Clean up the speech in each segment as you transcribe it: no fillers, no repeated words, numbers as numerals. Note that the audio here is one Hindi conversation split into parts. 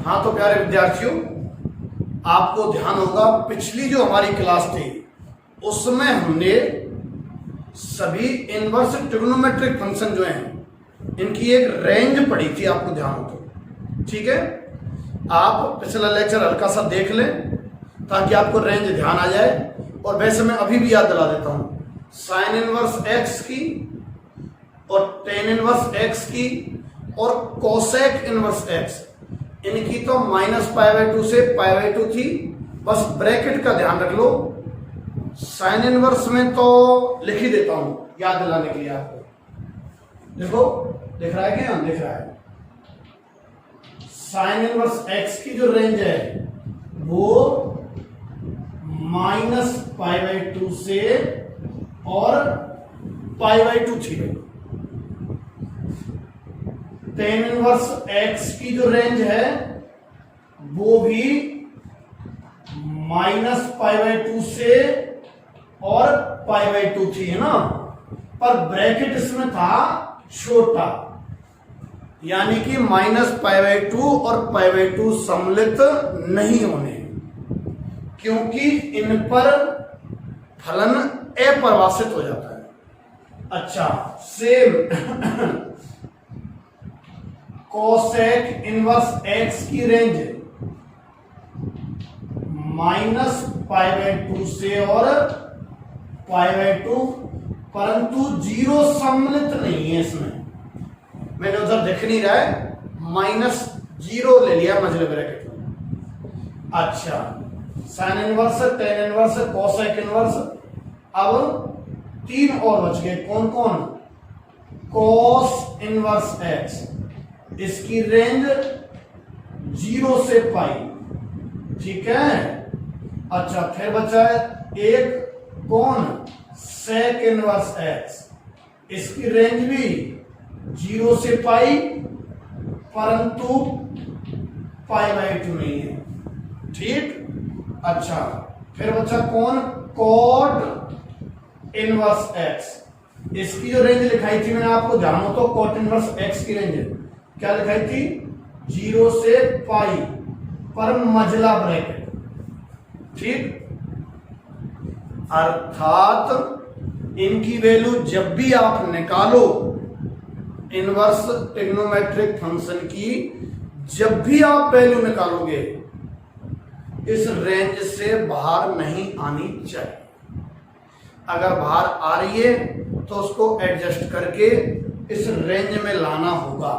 हाँ तो प्यारे विद्यार्थियों, आपको ध्यान होगा पिछली जो हमारी क्लास थी उसमें हमने सभी इनवर्स ट्रिग्नोमेट्रिक फंक्शन जो हैं इनकी एक रेंज पढ़ी थी, आपको ध्यान हो तो। ठीक है, आप पिछला लेक्चर हल्का सा देख लें ताकि आपको रेंज ध्यान आ जाए। और वैसे मैं अभी भी याद दिला देता हूं, साइन इनवर्स एक्स की और टेन इनवर्स एक्स की और कोसेक इनवर्स एक्स, इनकी तो -π/2 से π/2 थी। बस ब्रैकेट का ध्यान रख लो। साइन इनवर्स में तो लिख ही देता हूं याद दिलाने के लिए आपको। देखो दिख रहा है क्या? दिख रहा है। साइन इनवर्स एक्स की जो रेंज है वो -π/2 से और π/2 थी। टेन इनवर्स एक्स की जो रेंज है वो भी -π/2 से और π/2 थी, है ना। पर ब्रैकेट इसमें था छोटा, यानी कि -π/2 और π/2 सम्मिलित नहीं होने, क्योंकि इन पर फलन अपरिभाषित हो जाता है। अच्छा, सेम कोसेक इनवर्स एक्स की रेंज -π/2 से और π/2, परंतु 0 सम्मिलित नहीं है इसमें। मैंने उधर दिख नहीं रहा है, -0 ले लिया मझले ब्रैकेट में। अच्छा, sine inverse, tan inverse, cosec inverse, अब 3 और बच गए। कौन कौन? कोस इनवर्स एक्स, इसकी रेंज 0 से π। ठीक है। अच्छा, फिर बचा है एक कौन? सेक इनवर्स एक्स, इसकी रेंज भी 0 से π, परंतु π/2 नहीं है। ठीक। अच्छा, फिर बचा कौन? कॉट इनवर्स एक्स, इसकी जो रेंज लिखाई थी मैंने आपको ध्यान हो तो, कॉट इनवर्स एक्स की रेंज क्या लिखाई थी? 0 से π पर मझला ब्रैकेट। ठीक। अर्थात इनकी वैल्यू जब भी आप निकालो, इनवर्स ट्रिग्नोमेट्रिक फंक्शन की जब भी आप वैल्यू निकालोगे, इस रेंज से बाहर नहीं आनी चाहिए। अगर बाहर आ रही है तो उसको एडजस्ट करके इस रेंज में लाना होगा।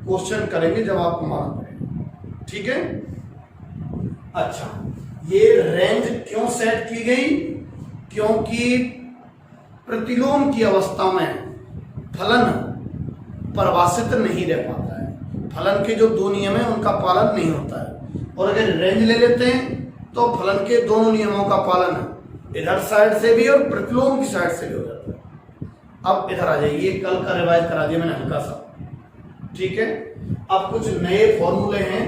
क्वेश्चन करेंगे जब आपको मालूम पड़ेगा। ठीक है। अच्छा, ये रेंज क्यों सेट की गई? क्योंकि प्रतिलोम की अवस्था में फलन परिभाषित नहीं रह पाता है। फलन के जो 2 नियम है उनका पालन नहीं होता है, और अगर रेंज ले लेते हैं तो फलन के दोनों नियमों का पालन इधर साइड से भी और प्रतिलोम की साइड से भी हो जाता है। अब इधर आ जाइए, कल का रिवाइज करा दिया मैंने हल्का सा। ठीक है। अब कुछ नए फॉर्मूले हैं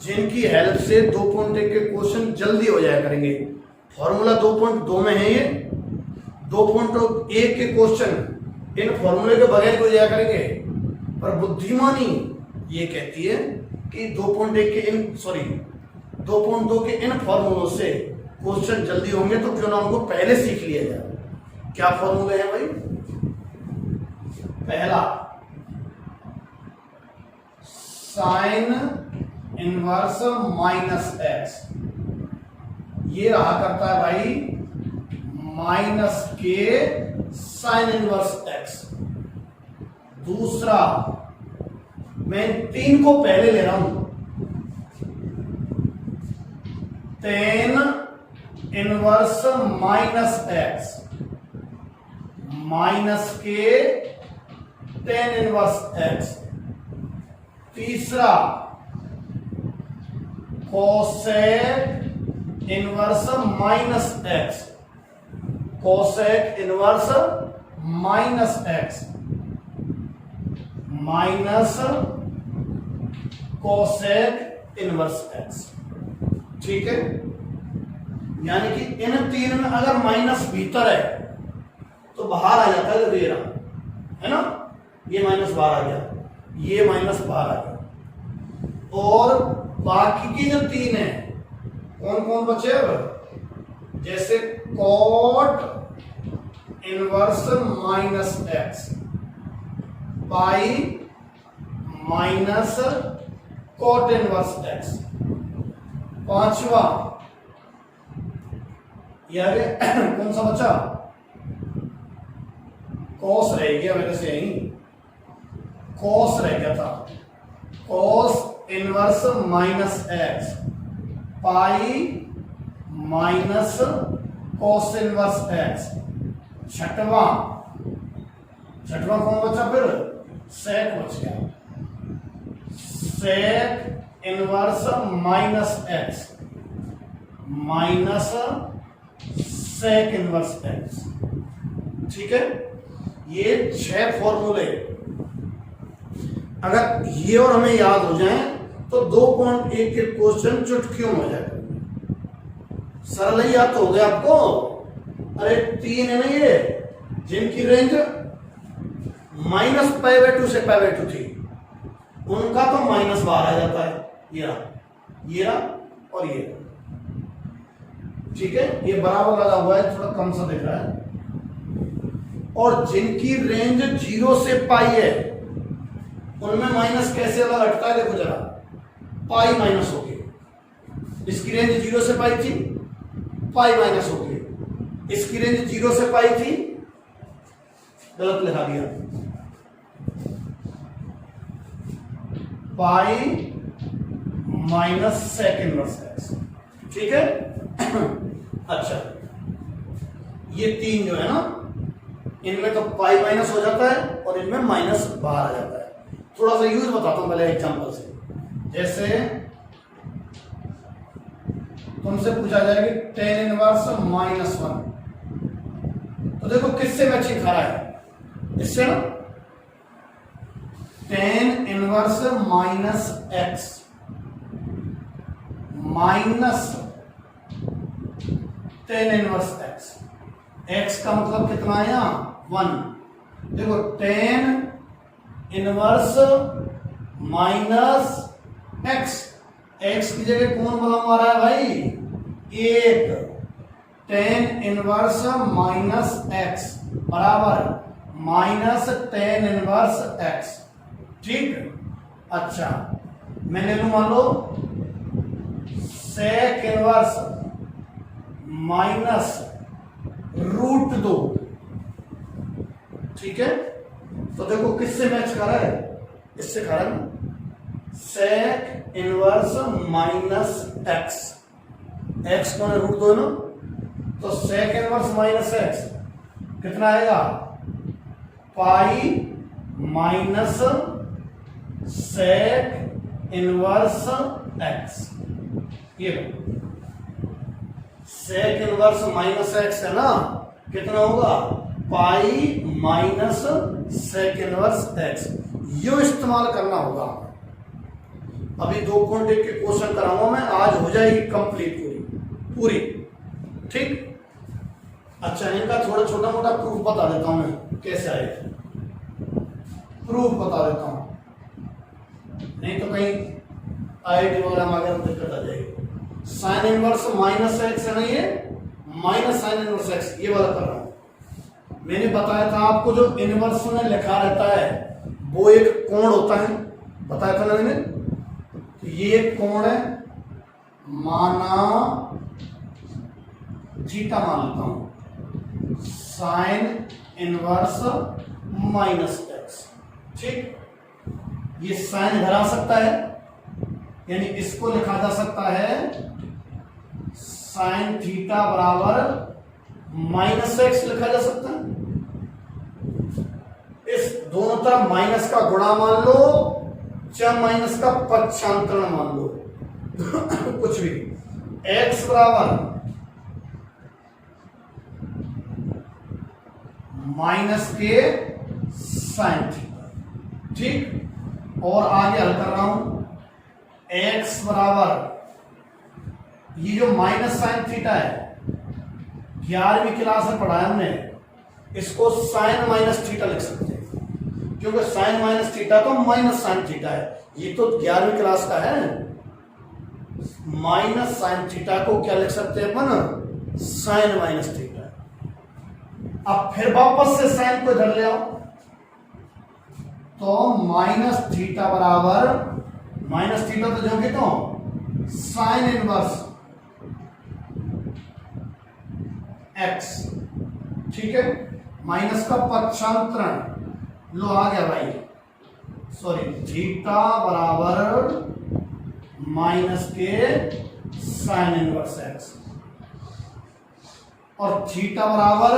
जिनकी हेल्प से 2.1 के क्वेश्चन जल्दी हो जाया करेंगे। फॉर्मूला 2.2 में है, ये 2.1 के क्वेश्चन इन फॉर्मूले के बगैर हो जाया करेंगे। पर बुद्धिमानी ये कहती है कि 2.1 के इन 2.2 के इन फॉर्मूलों से क्वेश्चन जल्दी होंगे, तो क्यों ना उनको पहले सीख लिया जाए। क्या फॉर्मूले हैं भाई? पहला, साइन इनवर्स -x, ये रहा करता है भाई -k साइन इनवर्स x। दूसरा, मैं 3 को पहले ले रहा हूं, tan inverse -x, -k tan inverse x। तीसरा, cosec inverse -x, cosec inverse -x minus cosec inverse x। ठीक है। यानी कि इन 3 में अगर माइनस भीतर है तो बाहर आ जाता है, ये रहा है ना, ये माइनस बाहर आ गया, ये माइनस बाहर आ गया। और बाकी की जो 3 है कौन कौन बचे अब, जैसे cot inverse minus x, pi minus cot inverse x. 5वां यार कौन सा बचा, कॉस रह गया मेरे से, यही कॉस रह गया था, cos inverse minus x, pi minus cos inverse x. 6वां कौन बचा फिर, सेक बच गया, sec inverse minus x minus sec inverse x. ठीक है, ये 6 फॉर्मूले अगर ये और हमें याद हो जाए तो 2.1 के क्वेश्चन चुटकियों में हो जाएगा। सरल ही याद तो हो गया आपको। अरे 3 है ना ये, जिनकी रेंज -π/2 से π/2 थी, उनका तो माइनस बाहर आ जाता है, ये रहा और ये। ठीक है, ये बराबर लगा हुआ है, थोड़ा कम सा दिख रहा है। और जिनकी रेंज 0 से पाई है उनमें माइनस कैसे अलग हटता है, देखो जरा, पाई माइनस हो गई, इसकी रेंज 0 से पाई थी, पाई माइनस हो गई, इसकी रेंज 0 से पाई थी, गलत लिखा दिया, pi minus sec inverse x. ठीक है अच्छा, ये 3 जो है ना, इनमें तो पाई माइनस हो जाता है और इनमें माइनस बाहर आ जाता है। थोड़ा सा यूज बताता हूं पहले एग्जांपल से। जैसे तुमसे पूछा जाएगा tan इनवर्स -1, तो देखो किससे मैचिंग खा रहा है, इससे ना, tan inverse -x minus tan inverse x, x का मतलब कितना है यहां 1। देखो tan इनवर्स -x, x की जगह कौन बना हुआ रहा है भाई, 1। tan इनवर्स -x बराबर माइनस tan इनवर्स x। ठीक, अच्छा मैं ले लू, मान लो sec इनवर्स -√2। ठीक है, तो देखो किससे मैच कर रहा है, इससे खा रहा है ना, sec इनवर्स -x, x कौन है, √2 है ना, तो sec इनवर्स -x कितना आएगा, pi minus sec inverse x। ये sec इनवर्स -x है ना, कितना होगा, pi minus sec inverse x। यो इस्तेमाल करना होगा। अभी 2.1 के क्वेश्चन कराऊंगा मैं, आज हो जाएगी कंप्लीट पूरी। ठीक, अच्छा इनका थोड़ा छोटा मोटा प्रूफ बता देता हूं मैं, कैसे आए, प्रूफ बता देता हूं, नहीं तो कहीं आईआईटी वगैरह में अगर दिक्कत आ जाएगी। साइन इनवर्स -x है ना, ये माइनस साइन इनवर्स x, ये वाला कर रहा हूं। मैंने बताया था आपको, जो इनवर्स में लिखा रहता है वो एक कोण होता है, बताया था ना मैंने, तो ये एक कोण है, माना थीटा मान लेता हूं, साइन इनवर्स -x। ठीक, ये साइन इधर आ सकता है, यानी इसको लिखा जा सकता है साइन थीटा बराबर -x लिखा जा सकता है। इस दोनों तरफ माइनस का गुणा मान लो, चाहे माइनस का पक्षांतरण मान लो कुछ भी, x बराबर माइनस के साइन थीटा। ठीक, और आगे हल कर रहा हूं, x बराबर ये जो माइनस साइन थीटा है, 11वीं क्लास में पढ़ा है हमने, इसको साइन माइनस थीटा लिख सकते हैं। क्योंकि साइन माइनस थीटा तो माइनस साइन थीटा है, ये तो 11वीं क्लास का है। माइनस साइन थीटा को क्या लिख सकते हैं अपन, साइन माइनस थीटा। अब फिर वापस से साइन को इधर ले आओ, तो माइनस थीटा बराबर, माइनस थीटा तो जो कि तो साइन इनवर्स एक्स, ठीक है। माइनस का पक्षांतरण, लो आ गया भाई, सॉरी, थीटा बराबर माइनस के साइन इनवर्स एक्स, और थीटा बराबर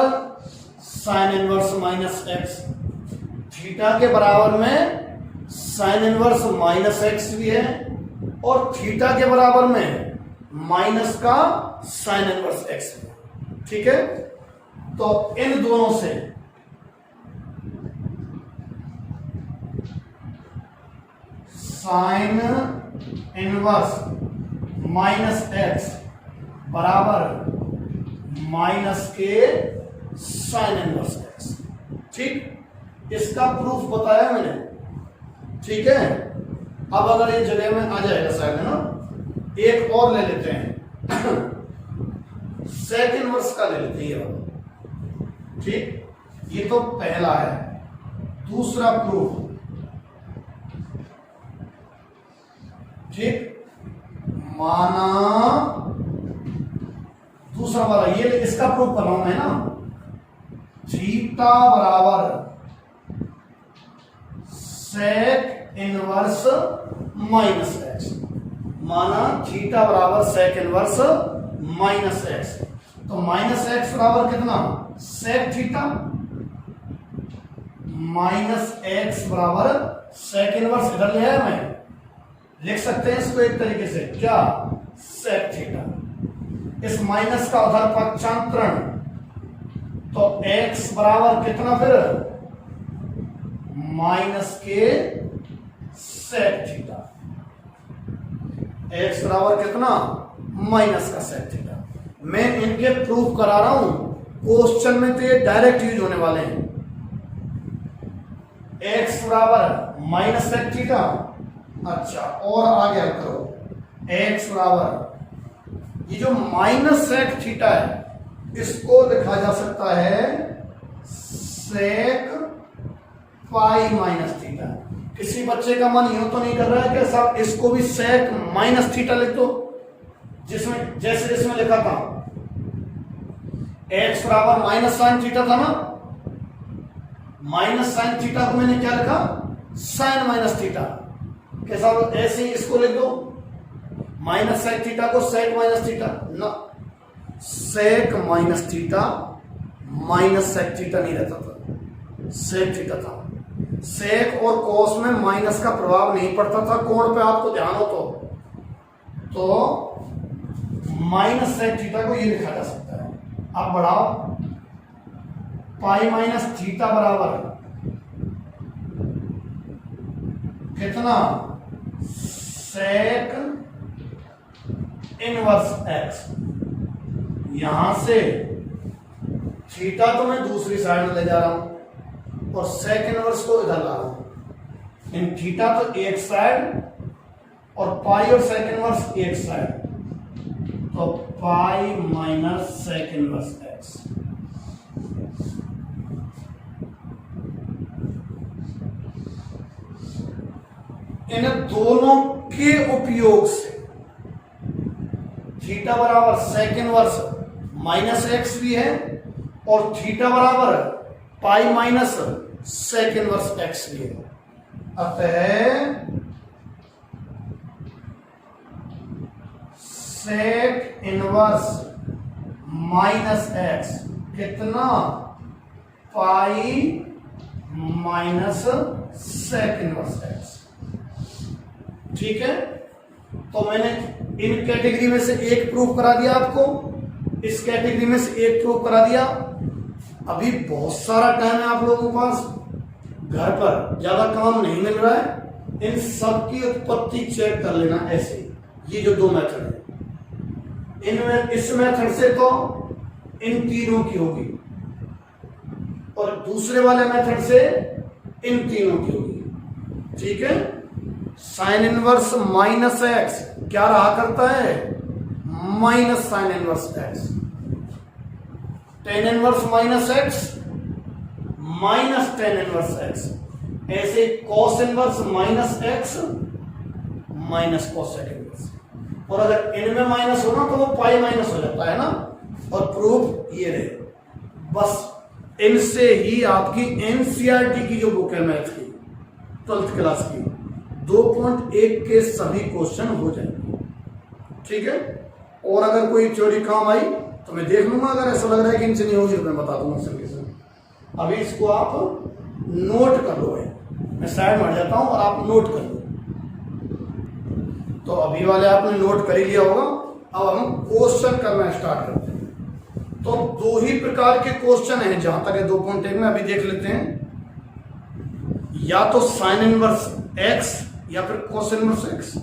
sine inverse minus x. Theta के बराबर में साइन इनवर्स माइनस एक्स भी है, और थीटा के बराबर में माइनस का साइन इनवर्स एक्स भी है, ठीक है। तो इन दोनों से साइन इनवर्स माइनस एक्स बराबर माइनस के साइन इनवर्स एक्स, ठीक। इसका प्रूफ बताया मैंने, ठीक है। अब अगर ये जगह में आ जाएगा शायद, है ना, एक और ले लेते हैं सेक इनवर्स का ले लेते हैं ये, ठीक। ये तो पहला है। दूसरा प्रूफ, ठीक, माना दूसरा वाला ये, इसका प्रूफ कर रहा हूं मैं ना, थीटा बराबर सेक इनवर्स माइनस एक्स। माना थीटा बराबर सेक इनवर्स माइनस एक्स, तो माइनस एक्स बराबर कितना, सेक थीटा, माइनस एक्स बराबर सेक इनवर्स, इधर ले आया मैं, लिख सकते हैं इसको एक तरीके से, क्या, सेक थीटा। इस माइनस का उधर पक्षांतरण, तो x बराबर कितना फिर, माइनस के सेक थीटा। x बराबर कितना, माइनस का सेक थीटा। मैं इनके प्रूफ करा रहा हूं, क्वेश्चन में तो ये डायरेक्ट यूज होने वाले हैं। x बराबर माइनस सेक थीटा, अच्छा, और आगे करो, x बराबर ये जो माइनस सेक थीटा है, इसको लिखा जा सकता है सेक पाई माइनस थीटा। किसी बच्चे का मन यूं तो नहीं कर रहा है कि साहब इसको भी सेक माइनस थीटा लिख दो, जिसमें जैसे जिसमें लिखा था x बराबर माइनस साइन थीटा था ना, माइनस साइन थीटा को मैंने क्या लिखा, साइन माइनस थीटा, कैसा ऐसे ही इसको लिख दो, माइनस साइन थीटा को सेक माइनस थीटा ना, sec minus theta, minus sec theta नहीं रहता था, सेक थीटा था। सेक और कोस में माइनस का प्रभाव नहीं पड़ता था कोण पे, आपको ध्यान हो तो माइनस सेक थीटा को ये लिखा जा सकता है। अब बढ़ाओ, पाई माइनस थीटा बराबर कितना, सेक इनवर्स एक्स। यहां से थीटा तो मैं दूसरी साइड में ले जा रहा हूं और सेक इनवर्स को इधर ला रहा हूं। इन थीटा तो एक साइड और पाई और सेक इनवर्स एक साइड, तो pi minus sec inverse x. इन दोनों के उपयोग से थीटा बराबर सेक इनवर्स माइनस एक्स भी है और थीटा बराबर pi minus sec inverse x भी है। अतः सेक इनवर्स माइनस एक्स कितना, pi minus sec inverse x. ठीक है, तो मैंने इन कैटेगरी में से एक प्रूफ करा दिया आपको, इस कैटेगरी में से एक प्रूफ करा दिया। अभी बहुत सारा टाइम है आप लोगों के पास, घर पर ज्यादा काम नहीं मिल रहा है, इन सब की उत्पत्ति चेक कर लेना। ऐसे ये जो दो मेथड है, इनमें इस मेथड से तो इन तीनों की होगी और दूसरे वाले मेथड से इन तीनों की होगी, ठीक है। साइन इनवर्स माइनस एक्स क्या रहा करता है, minus sine inverse x. Tan inverse minus x minus tan inverse x. ऐसे cos inverse minus x minus cosec inverse. और अगर इनमें माइनस हो ना तो वो पाई माइनस हो जाता है ना। और प्रूफ ये रहे। बस इनसे ही आपकी एनसीईआरटी की जो बुक है मैथ की 12th क्लास की 2.1 के सभी क्वेश्चन हो जाएंगे, ठीक है। और अगर कोई थ्योरी काम आई तो मैं देख लूंगा, अगर ऐसा लग रहा है कि इनसे नहीं होगी तो मैं बता दूंगा सॉल्यूशन। अभी इसको आप नोट कर लो, मैं साइड में हट जाता हूं और आप नोट कर लो। तो अभी वाले आपने नोट कर ही लिया होगा। अब हम क्वेश्चन करना स्टार्ट करते हैं। तो दो ही प्रकार के क्वेश्चन हैं जहां तक है 2.1 में, अभी देख लेते हैं। या तो साइन इनवर्स एक्स या फिर कोस इनवर्स एक्स,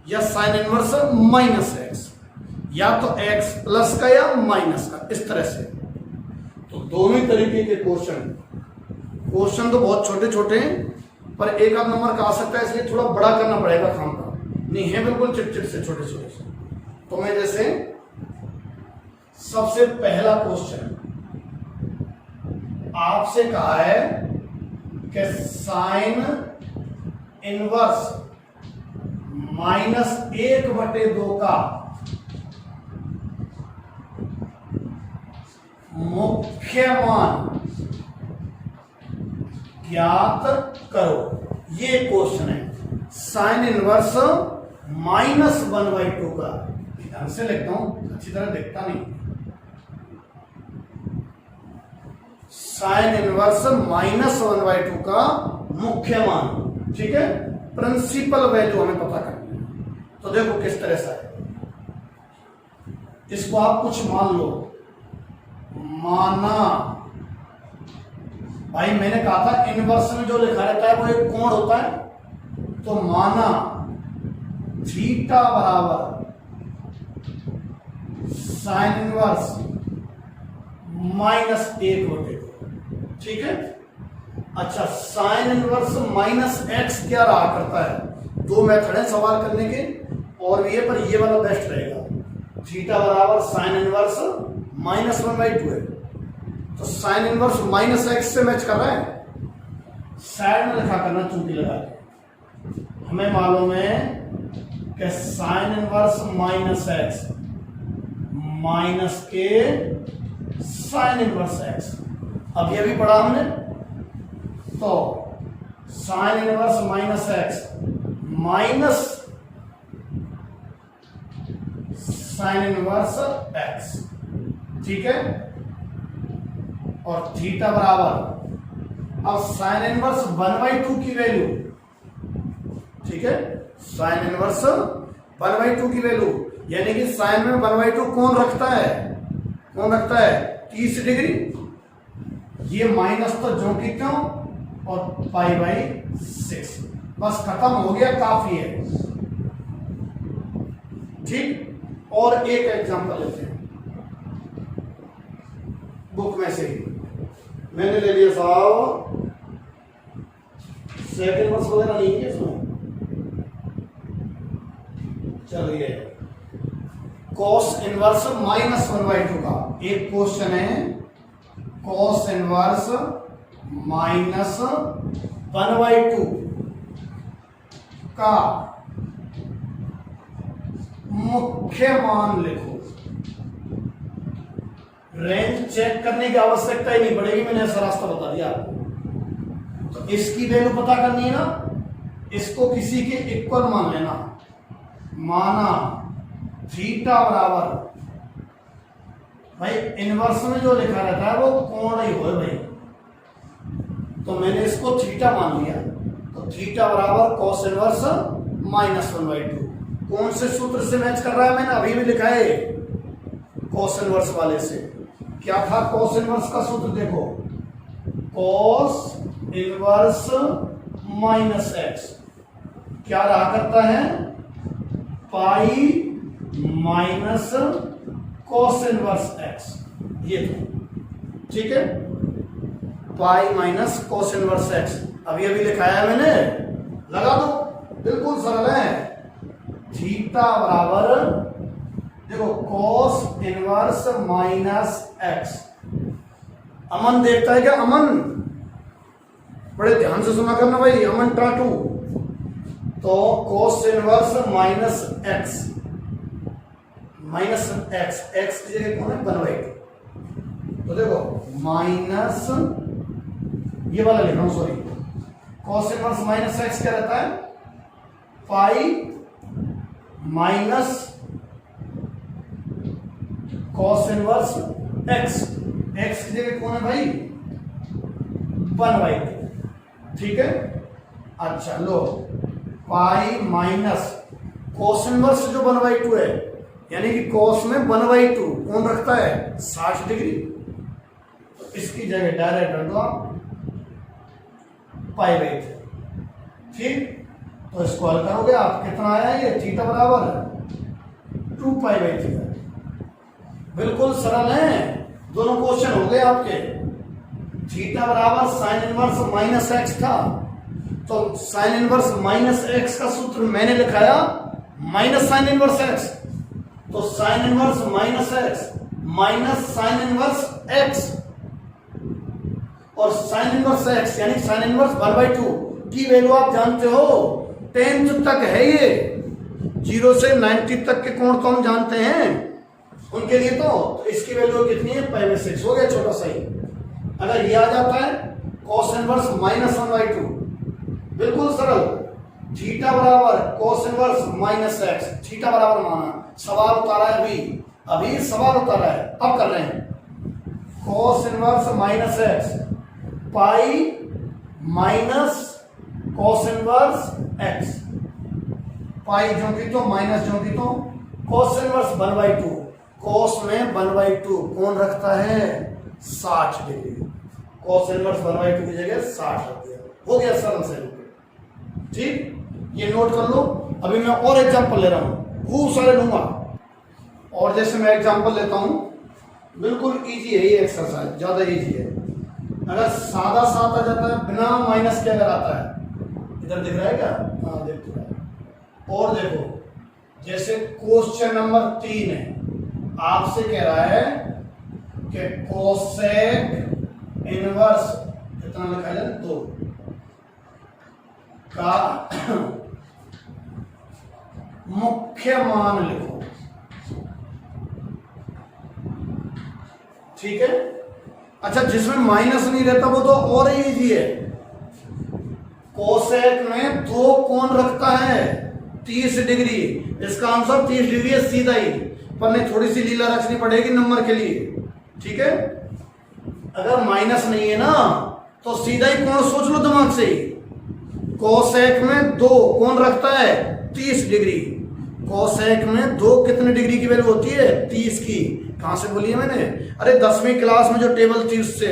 या साइन इनवर्स माइनस एक्स, या तो एक्स प्लस का या माइनस का, इस तरह से। तो दोनों ही तरीके के क्वेश्चन तो बहुत छोटे छोटे हैं, पर एक आध नंबर का आ सकता है, इसलिए थोड़ा बड़ा करना पड़ेगा काम का। नहीं है बिल्कुल चिट से छोटे छोटे से। तो मैं जैसे सबसे पहला क्वेश्चन आपसे कहा है कि साइन इनवर्स -1/2 का मुख्य मान ज्ञात करो। ये क्वेश्चन है साइन इनवर्स -1/2 का। ध्यान से लिखता हूं, अच्छी तरह देखता नहीं। साइन इनवर्स -1/2 का मुख्य मान, ठीक है। प्रिंसिपल वैल्यू हमें पता करनी है। तो देखो किस तरह से है, इसको आप कुछ मान लो। माना भाई मैंने कहा था इनवर्स में जो लिखा रहता है वो एक कोण होता है। तो माना थीटा बराबर साइन इनवर्स -1/2, ठीक है। अच्छा, साइन इनवर्स -x क्या रहा करता है? दो मेथड है सवाल करने के, और ये पर ये वाला बेस्ट रहेगा। थीटा बराबर साइन इनवर्स -1/2 है। तो साइन इनवर्स -x से मैच कर रहा है, साइड में लिखा करना चूंकि लगा के। हमें मालूम है कि साइन इनवर्स -x माइनस के साइन इनवर्स x। अब ये भी पढ़ा हमने। तो sine inverse -x minus sine inverse x, ठीक है। और थीटा बराबर, अब साइन इनवर्स 1/2 की वैल्यू, ठीक है। साइन इनवर्स 1/2 की वैल्यू, यानी कि साइन में 1/2 कौन रखता है? कौन रखता है? 30 डिग्री। ये माइनस तो जो की क्यों, और π/6। बस खत्म हो गया, काफी है, ठीक। और एक एग्जांपल लेते हैं बुक में से ही। मैंने ले लिया साहब, सेकंड वर्स वगैरह नहीं है इसमें। चलिए, कॉस इनवर्स -1/2 का एक क्वेश्चन है। कॉस इनवर्स -1/2 का मुख्य मान लिखो। रेंज चेक करने की आवश्यकता ही नहीं पड़ेगी, मैंने ऐसा रास्ता बता दिया आपको। तो इसकी वैल्यू पता करनी है ना, इसको किसी के इक्वल मान लेना। माना थीटा बराबर, भाई इनवर्स में जो लिखा रहता है वो कोण ही हो भाई, तो मैंने इसको थीटा मान लिया। तो थीटा बराबर कॉस इनवर्स -1/2। कौन से सूत्र से मैच कर रहा है? मैंने अभी भी लिखा है कॉस इनवर्स वाले से। क्या था कॉस इनवर्स का सूत्र? देखो, कॉस इनवर्स -x क्या रहा करता है? Pi minus cos inverse x। ये था, ठीक है। Pi minus cos inverse x। अभी अभी लिखाया है मैंने, लगा दो, बिल्कुल सरल है। थीटा बराबर देखो cos इनवर्स माइनस एक्स। अमन देखता है क्या? अमन बड़े ध्यान से सुना करना भाई, अमन टाटू। तो cos inverse minus x, x की जगह कौन है? 1/2। तो देखो माइनस, ये वाला लिख रहा हूं sorry, cos inverse minus x क्या रहता है? Pi minus cos inverse x, x की जगह कौन है भाई? 1/2। ठीक है, अच्छा लो, पाई माइनस cos इनवर्स जो 1/2 है, यानी कि cos में 1/2 कौन रखता है? 60 डिग्री। तो इसकी जगह डायरेक्ट रख दो आप π/3। ठीक, तो इसको हल करोगे आप, कितना आया ये? थीटा बराबर 2π/3। बिल्कुल सरल है, दोनों क्वेश्चन हो गए आपके। थीटा बराबर साइन इनवर्स माइनस एक्स था, तो साइन इनवर्स माइनस एक्स का सूत्र मैंने लिखाया माइनस साइन इनवर्स एक्स। तो sine inverse minus x minus sine inverse x, और साइन इनवर्स एक्स यानी साइन इनवर्स 1/2 की वैल्यू आप जानते हो, 10th तक है ये। 0 से 90 तक के कोण तो हम जानते हैं उनके लिए। तो इसकी वैल्यू कितनी है? π/6 हो गया, छोटा सा ही। अगर ये आ जाता है cos इनवर्स माइनस 1/2, बिल्कुल सरल। थीटा बराबर cos inverse minus x, theta बराबर माना, सवाल उतारा है अभी सवाल उतारा है, अब कर रहे हैं। cos inverse minus x pi minus cos inverse x, pi जो की तो माइनस जो की तो, cos इनवर्स 1/2, cos में 1/2 कौन रखता है? 60 डिग्री। cos इनवर्स 1/2 की जगह 60 रख दिया, हो गया सरल से। ठीक, ये नोट कर लो। अभी मैं और एग्जांपल ले रहा हूं, खूब सारे लूंगा। और जैसे मैं एग्जांपल लेता हूं, बिल्कुल इजी है ये एक्सरसाइज, ज्यादा इजी है। अगर सादा सात आ जाता है बिना माइनस के, अगर आता है, इधर दिख रहा है क्या? हाँ दिख रहा है। और देखो, जैसे क्वेश्चन नंबर 3 है, आपसे कह रहा है कि कोसेक इनवर्स कितना लिखा जाए? 2 का मुख्य मान लिखो। ठीक है, अच्छा जिसमें माइनस नहीं रहता वो तो और ही इजी है। कोसेक में 2 कौन रखता है? 30 डिग्री। इसका आंसर 30 डिग्री है, सीधा ही, पर नहीं थोड़ी सी लीला रखनी पड़ेगी नंबर के लिए। ठीक है, अगर माइनस नहीं है ना तो सीधा ही कौन सोच लो दिमाग से ही। कोसेक में 2 कौन रखता है? 30 डिग्री। कोसेक में 2 कितने डिग्री की वैल्यू होती है? 30 की। कहां से बोली है मैंने? अरे 10वीं क्लास में जो टेबल थी उससे,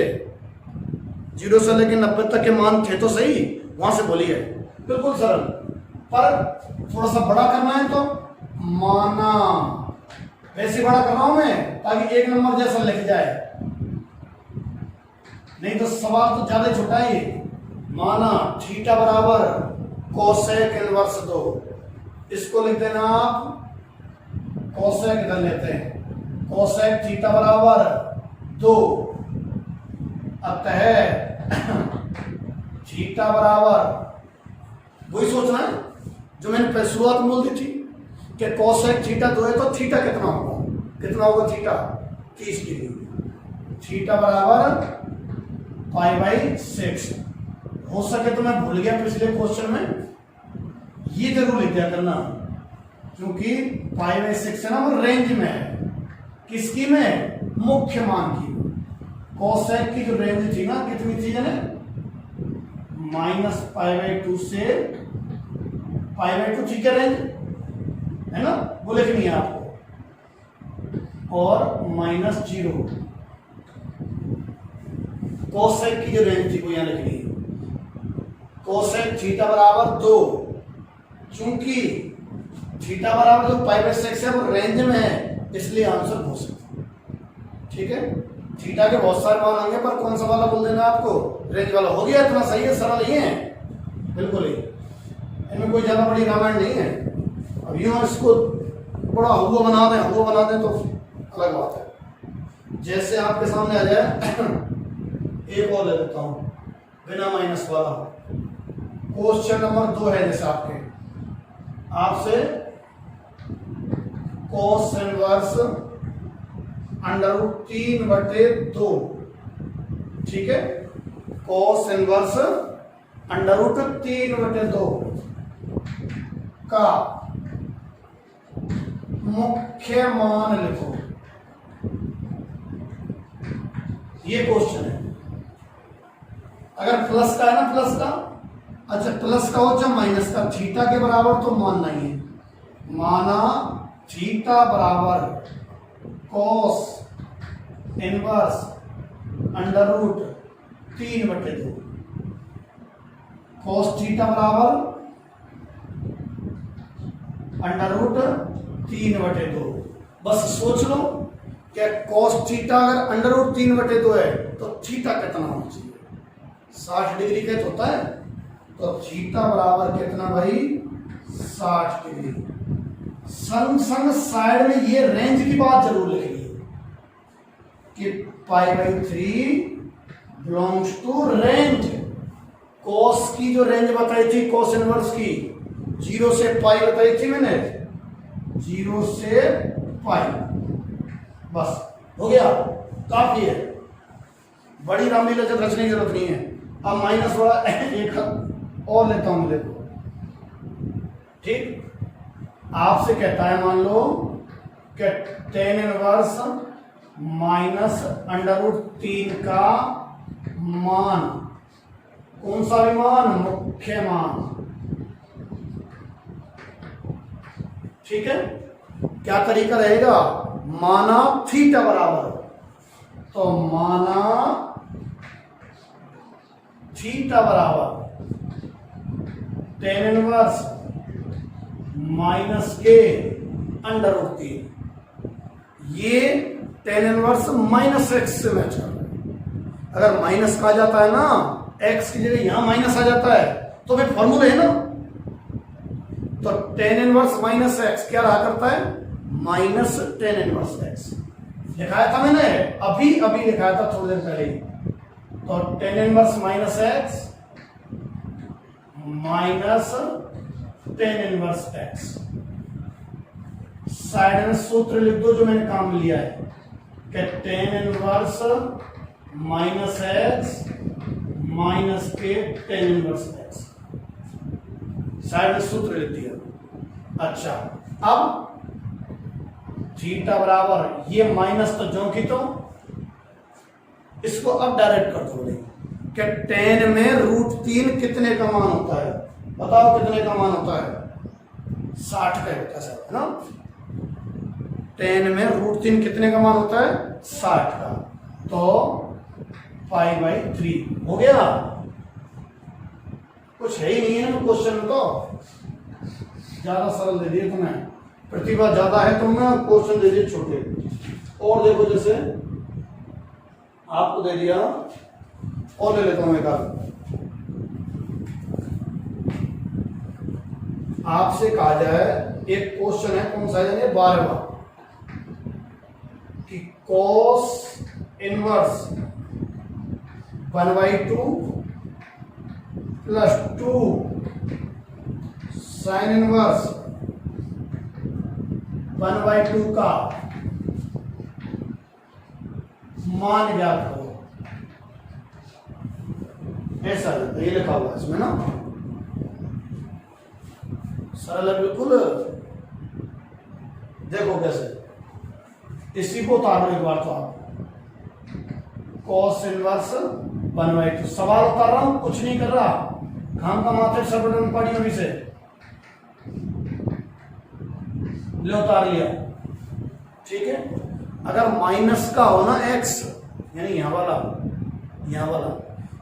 0 से लेकर 90 तक के मान थे तो सही, वहां से बोली है। बिल्कुल सरल, पर थोड़ा सा बड़ा करना है तो माना, वैसे बड़ा कर रहा हूं मैं ताकि 1 नंबर जैसा लिख जाए, नहीं तो सवाल तो ज्यादा छोटा है। माना थीटा बराबर कोसेक इनवर्स 2, इसको लिख देना आप कोसेक, इधर लेते हैं कोसेक थीटा बराबर 2, अतः थीटा बराबर, वही सोचना है जो मैंने शुरुआत में बोल दी थी कि कोसेक थीटा 2 है तो थीटा कितना होगा? कितना होगा थीटा? 30 डिग्री। थीटा बराबर π/6। हो सके तो मैं भूल गया पिछले क्वेश्चन में, ये जरूर लिख दिया करना, क्योंकि π/6 है ना, वो रेंज में है। किसकी में? मुख्य मान की। कोसेक की जो रेंज थी ना, कितनी थी जाने? -π/2 से π/2 थी क्या रेंज, है ना, वो लिखनी है आपको। और -0 कोसेक की जो रेंज थी वो यहां लिखनी है। कोसेक थीटा बराबर 2, चूंकि थीटा बराबर जो π/6 है वो रेंज में है, इसलिए आंसर हो सकता है। ठीक है, थीटा के बहुत सारे मान होंगे पर कौन सा वाला बोल देना आपको, रेंज वाला। हो गया, इतना सही है, सरल ही है बिल्कुल ही, इनमें कोई ज्यादा बड़ी रामायण नहीं है। अब यूं इसको बड़ा हुआ बना दें तो अलग बात है। जैसे आपके सामने आ जाए एक और ले लेता हूं बिना माइनस वाला, क्वेश्चन नंबर 2 है। जैसे आपसे cos इनवर्स √3/2, ठीक है, cos इनवर्स √3/2 का मुख्य मान लिखो। ये क्वेश्चन है। अगर प्लस का है ना, प्लस का, अच्छा प्लस का हो चाहे माइनस का, थीटा के बराबर तो मान नहीं है। माना थीटा बराबर cos इनवर्स √3/2, cos थीटा बराबर √3/2। बस सोच लो कि cos थीटा अगर √3/2 है तो थीटा कितना होना चाहिए, 60 डिग्री का होता है, तो थीटा बराबर कितना भाई, 60 डिग्री। संग संग साइड में ये रेंज की बात जरूर लिखिए कि π/3 बिलोंग्स टू रेंज। cos की जो रेंज बताई थी cos इनवर्स की, 0 से π बताई थी मैंने, 0 से π। बस हो गया, काफी है, बड़ी रामलीला जब रचने की जरूरत नहीं है। अब माइनस वाला एक और लेता हूं, देखो ठीक। आपसे कहता है मान लो कि tan इनवर्स -√3 का मान, कौन सा भी मान, मुख्य मान, ठीक है। क्या तरीका रहेगा, माना थीटा बराबर, तो माना थीटा बराबर tan इनवर्स -(के)√3। ये tan इनवर्स -x से मैच कर रहा है। अगर माइनस का जाता है ना, x की जगह यहां माइनस आ जाता है तो फिर फॉर्मूला है ना, तो tan इनवर्स -x क्या रहा करता है, -tan इनवर्स x। दिखाया था मैंने, अभी दिखाया था थोड़ी देर पहले ही। तो tan inverse -x -tan inverse x। Side में सूत्र लिख दो जो मैंने काम लिया है कि tan inverse -x -k tan inverse x। Side में सूत्र लिख दिया। अच्छा, अब थीटा बराबर ये माइनस तो जो की तो, इसको अब डायरेक्ट कर दो कि tan में √3 कितने का मान होता है, बताओ कितने का मान होता है, 60 का होता है ना। tan में √3 कितने का मान होता है, 60 का, तो π/3 हो गया। कुछ है ही नहीं है ना क्वेश्चन में, तो ज्यादा सरल दे दिए तुम्हें, प्रतिभा ज्यादा है तुमने, क्वेश्चन दे दिए छोटे। और देखो, जैसे आपको दे दिया, और ले लेता हूं एक आध। आपसे कहा जाए, एक क्वेश्चन है, कौन सा है, 12वां, कि cos इनवर्स 1/2 + 2 sin इनवर्स 1/2 का मान ज्ञात करो। ऐसा ये लिखा हुआ है इसमें ना, सरल है बिल्कुल। देखो कैसे, इसी को उतार लो एक बार तो आप, cos इनवर्स 1/2। सवाल उतार रहा हूं, कुछ नहीं कर रहा, काम का माथे सर्वडन पड़ी अभी से, ले उतार लिया, ठीक है। अगर माइनस का हो ना x, यानी यहां वाला,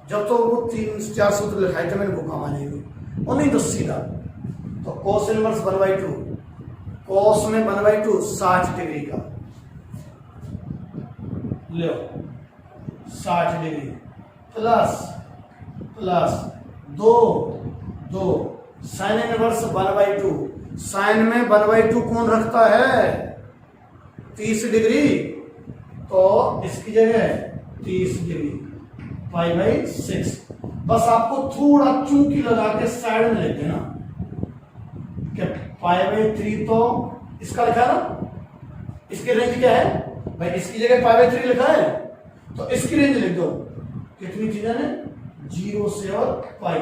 जब तो वो 3-4 सूत्र लिखाए थे मैंने, वो काम आ जाएगी, और नहीं तो सीधा, तो cos इनवर्स 1/2, cos में 1/2 60 डिग्री का, लो 60 degree plus plus 2 2 sine inverse 1/2। Sine में 1/2 कौन रखता है 30 डिग्री, तो इसकी जगह 30 डिग्री π/6। बस आपको थोड़ा चूंकि लगा के साइड में लिख देना कि π/3 तो इसका लिखा है ना, इसकी रेंज क्या है भाई, इसकी जगह π/3 लिखा है तो इसकी रेंज लिख दो। कितनी चीजें ने 0 से और पाई।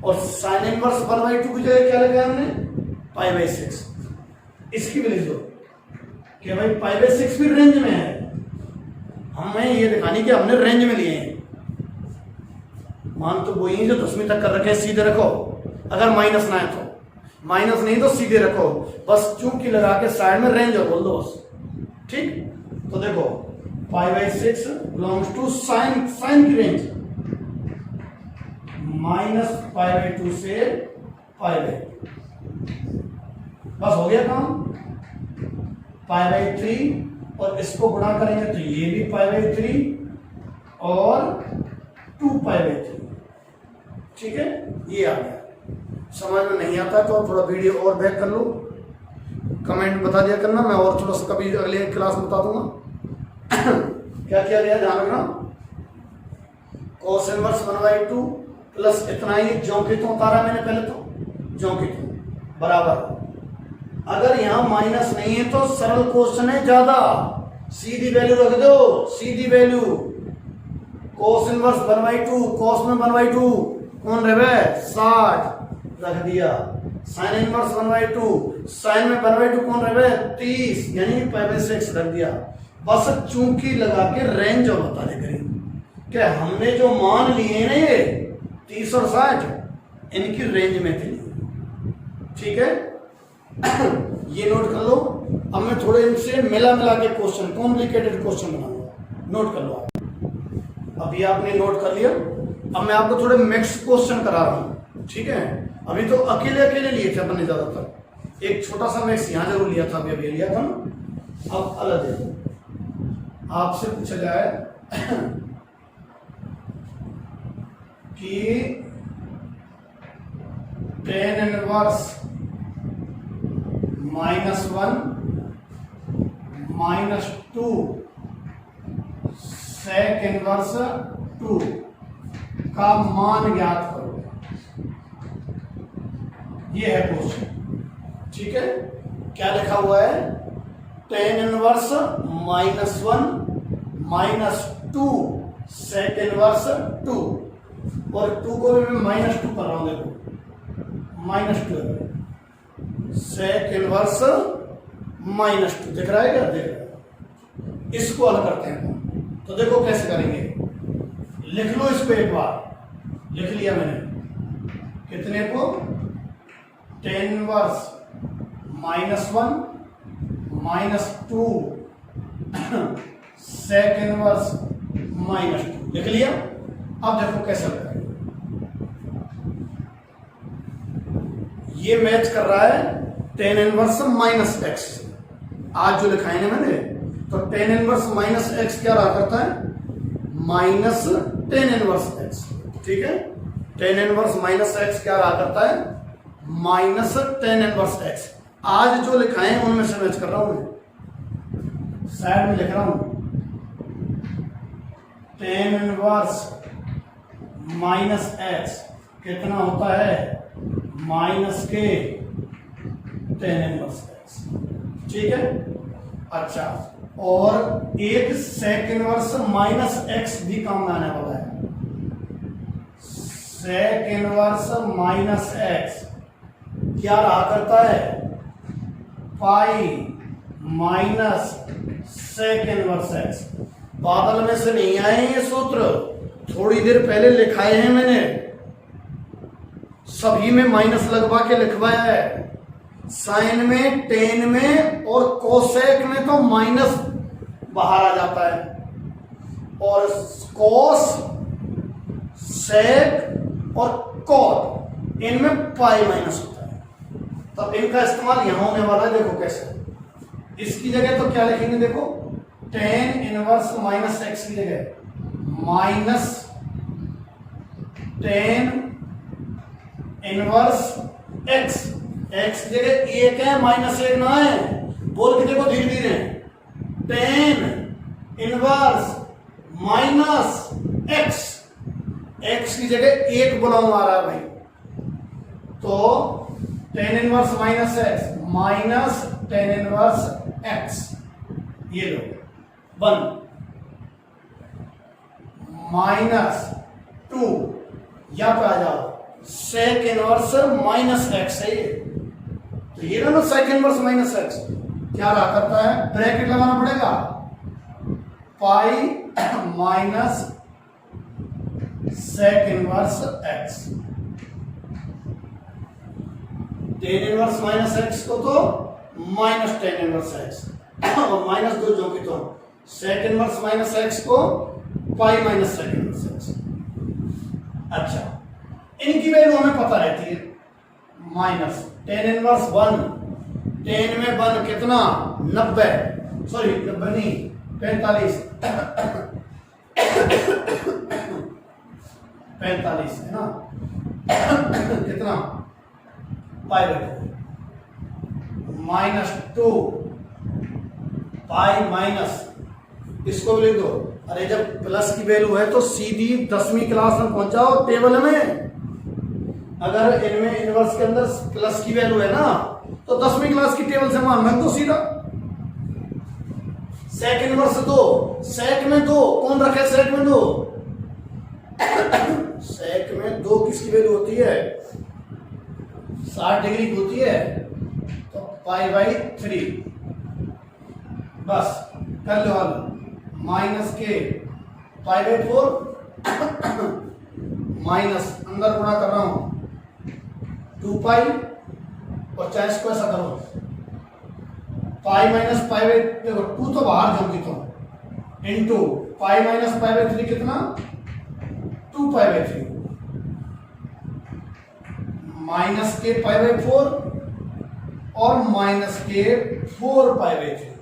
और साइन इनवर्स 1/2 की जगह क्या लिखा है हमने π/6। इसकी भी लिख दो कि भाई π/6 भी रेंज में है। हमें ये दिखानी कि हमने रेंज में लिए हैं। मान तो वही जो 10वीं तक कर रखे हैं सीधे रखो, अगर माइनस ना है तो माइनस नहीं तो सीधे रखो, बस चूंकि लगा के साइड में रेंज बोल दो बस। ठीक, तो देखो π/6 बिलोंग्स टू साइन, साइन की रेंज -π/2 से π/2। बस हो गया काम। π/3 और इसको गुणा करेंगे तो ये भी π/3 और 2π/3। ठीक है, ये आ गया। समझ में नहीं आता तो थोड़ा वीडियो और बैक कर लो, कमेंट बता दिया करना, मैं और थोड़ा सा कभी अगले क्लास में बता दूंगा। क्या किया गया ध्यान रखना, cos इनवर्स 1/2 प्लस इतना ही ज्यों की त्यों उतारा मैंने पहले, तो ज्यों की त्यों बराबर। अगर यहां माइनस नहीं है तो सरल क्वेश्चन है ज्यादा, सीधी वैल्यू रख दो, सीधी वैल्यू। cos इनवर्स 1/2, cos में 1/2 कौन रहे 60 रख दिया। साइन इनवर्स 1/2, साइन में 1/2 कौन रहे 30 यानी π/6 रख दिया। बस चूंकि लगा के रेंज और बता दे करें क्या हमने जो मान लिए ना ये 30 और 60 इनकी रेंज में थे। ठीक है, ये नोट कर लो। अब मैं थोड़े इनसे मिला के क्वेश्चन, कॉम्प्लिकेटेड क्वेश्चन बनाऊंगा, नोट कर लो आप। अभी आपने नोट कर लिया, अब मैं आपको थोड़े मिक्स क्वेश्चन करा रहा हूं। ठीक है, अभी तो अकेले अकेले लिए थे अपने ज्यादातर, एक छोटा सा मिक्स यहां जरूर लिया था, अभी लिया था ना। अब अलग देखो, आपसे पूछा जाए कि tan इनवर्स -1 -2 sec इनवर्स 2 का मान ज्ञात करो। ये है क्वेश्चन। ठीक है, क्या लिखा हुआ है tan इनवर्स -1 -2 sec इनवर्स 2, और 2 को भी मैं -2 कर रहा हूं, देखो -2 sec इनवर्स -2 दिख रहा है क्या, देख रहा है। इसको हल करते हैं तो देखो कैसे करेंगे, लिख लो इसको एक बार, लिख लिया मैंने कितने को tan इनवर्स -1 -2 sec इनवर्स -2 लिख लिया। अब देखो कैसे लगाएंगे, ये मैच कर रहा है tan इनवर्स -x। आज जो लिखा है ना मैंने, तो tan इनवर्स -x क्या रहा करता है -tan इनवर्स x। ठीक है, tan इनवर्स -x क्या रहा करता है -tan इनवर्स x। आज जो लिखा है उनमें से मैच कर रहा हूं मैं, साइड में लिख रहा हूं tan इनवर्स -x कितना होता है -k tan इनवर्स x। ठीक है, अच्छा, और एक sec इनवर्स -x भी काम में आने वाला है। sec इनवर्स -x क्या रहा करता है pi minus sec inverse x। बादल में से नहीं आए ये सूत्र, थोड़ी देर पहले लिखाए हैं मैंने, सभी में माइनस लगवा के लिखवाया है। साइन में, टेन में और कोसेक में तो माइनस बाहर आ जाता है, और कोस, सेक और कॉट इनमें पाई माइनस होता है। तब इनका इस्तेमाल यहां होने वाला है। देखो कैसे, इसकी जगह तो क्या लिखेंगे, देखो टेन इनवर्स माइनस एक्स की जगह minus tan inverse x, x की जगह एक है, माइनस एक ना है, बोल के देखो धीरे धीरे, ten inverse minus x, x की जगह एक बुलाऊं आ रहा है भाई, तो ten inverse minus x minus tan inverse x, ये लो वन माइनस टू, या पे आ जाओ सेक इनवर्स माइनस एक्स है ये, तो ये ना सेक इनवर्स माइनस एक्स क्या रहा करता है, ब्रैकेट लगाना पड़ेगा, pi minus sec inverse x, tan inverse minus x को तो माइनस टेन इनवर्स एक्स और माइनस दो जो कि तो सेक इनवर्स माइनस एक्स को pi minus sec inverse x. अच्छा, इनकी वैल्यू हमें पता रहती है, minus tan inverse one, tan में वन कितना 90, सॉरी 90 नहीं 45 45 है ना कितना pi by two, minus two pi minus, इसको भी लिख दो, अरे जब प्लस की वैल्यू है तो सीधी 10वीं क्लास में पहुंचाओ टेबल में, अगर इनमें इनवर्स के अंदर प्लस की वैल्यू है ना तो 10वीं क्लास की टेबल से मान रख दो सीधा, सेक इनवर्स दो, सेक में दो कौन रखे, सेक में दो सेक में दो किसकी वैल्यू होती है 60 डिग्री की होती है, तो पाई बाई 3, बस कर लो हल, माइनस के पाई बाई 4 माइनस अंदर गुणा कर रहा हूं 2 पाई, और चाहे इसको ऐसा करो पाई माइनस पाई बाई, देखो 2 तो बाहर जाऊंगी तो into pi minus pi by 3 कितना 2 पाई बाई 3 माइनस के पाई बाई 4 और माइनस के 4 पाई बाई 3।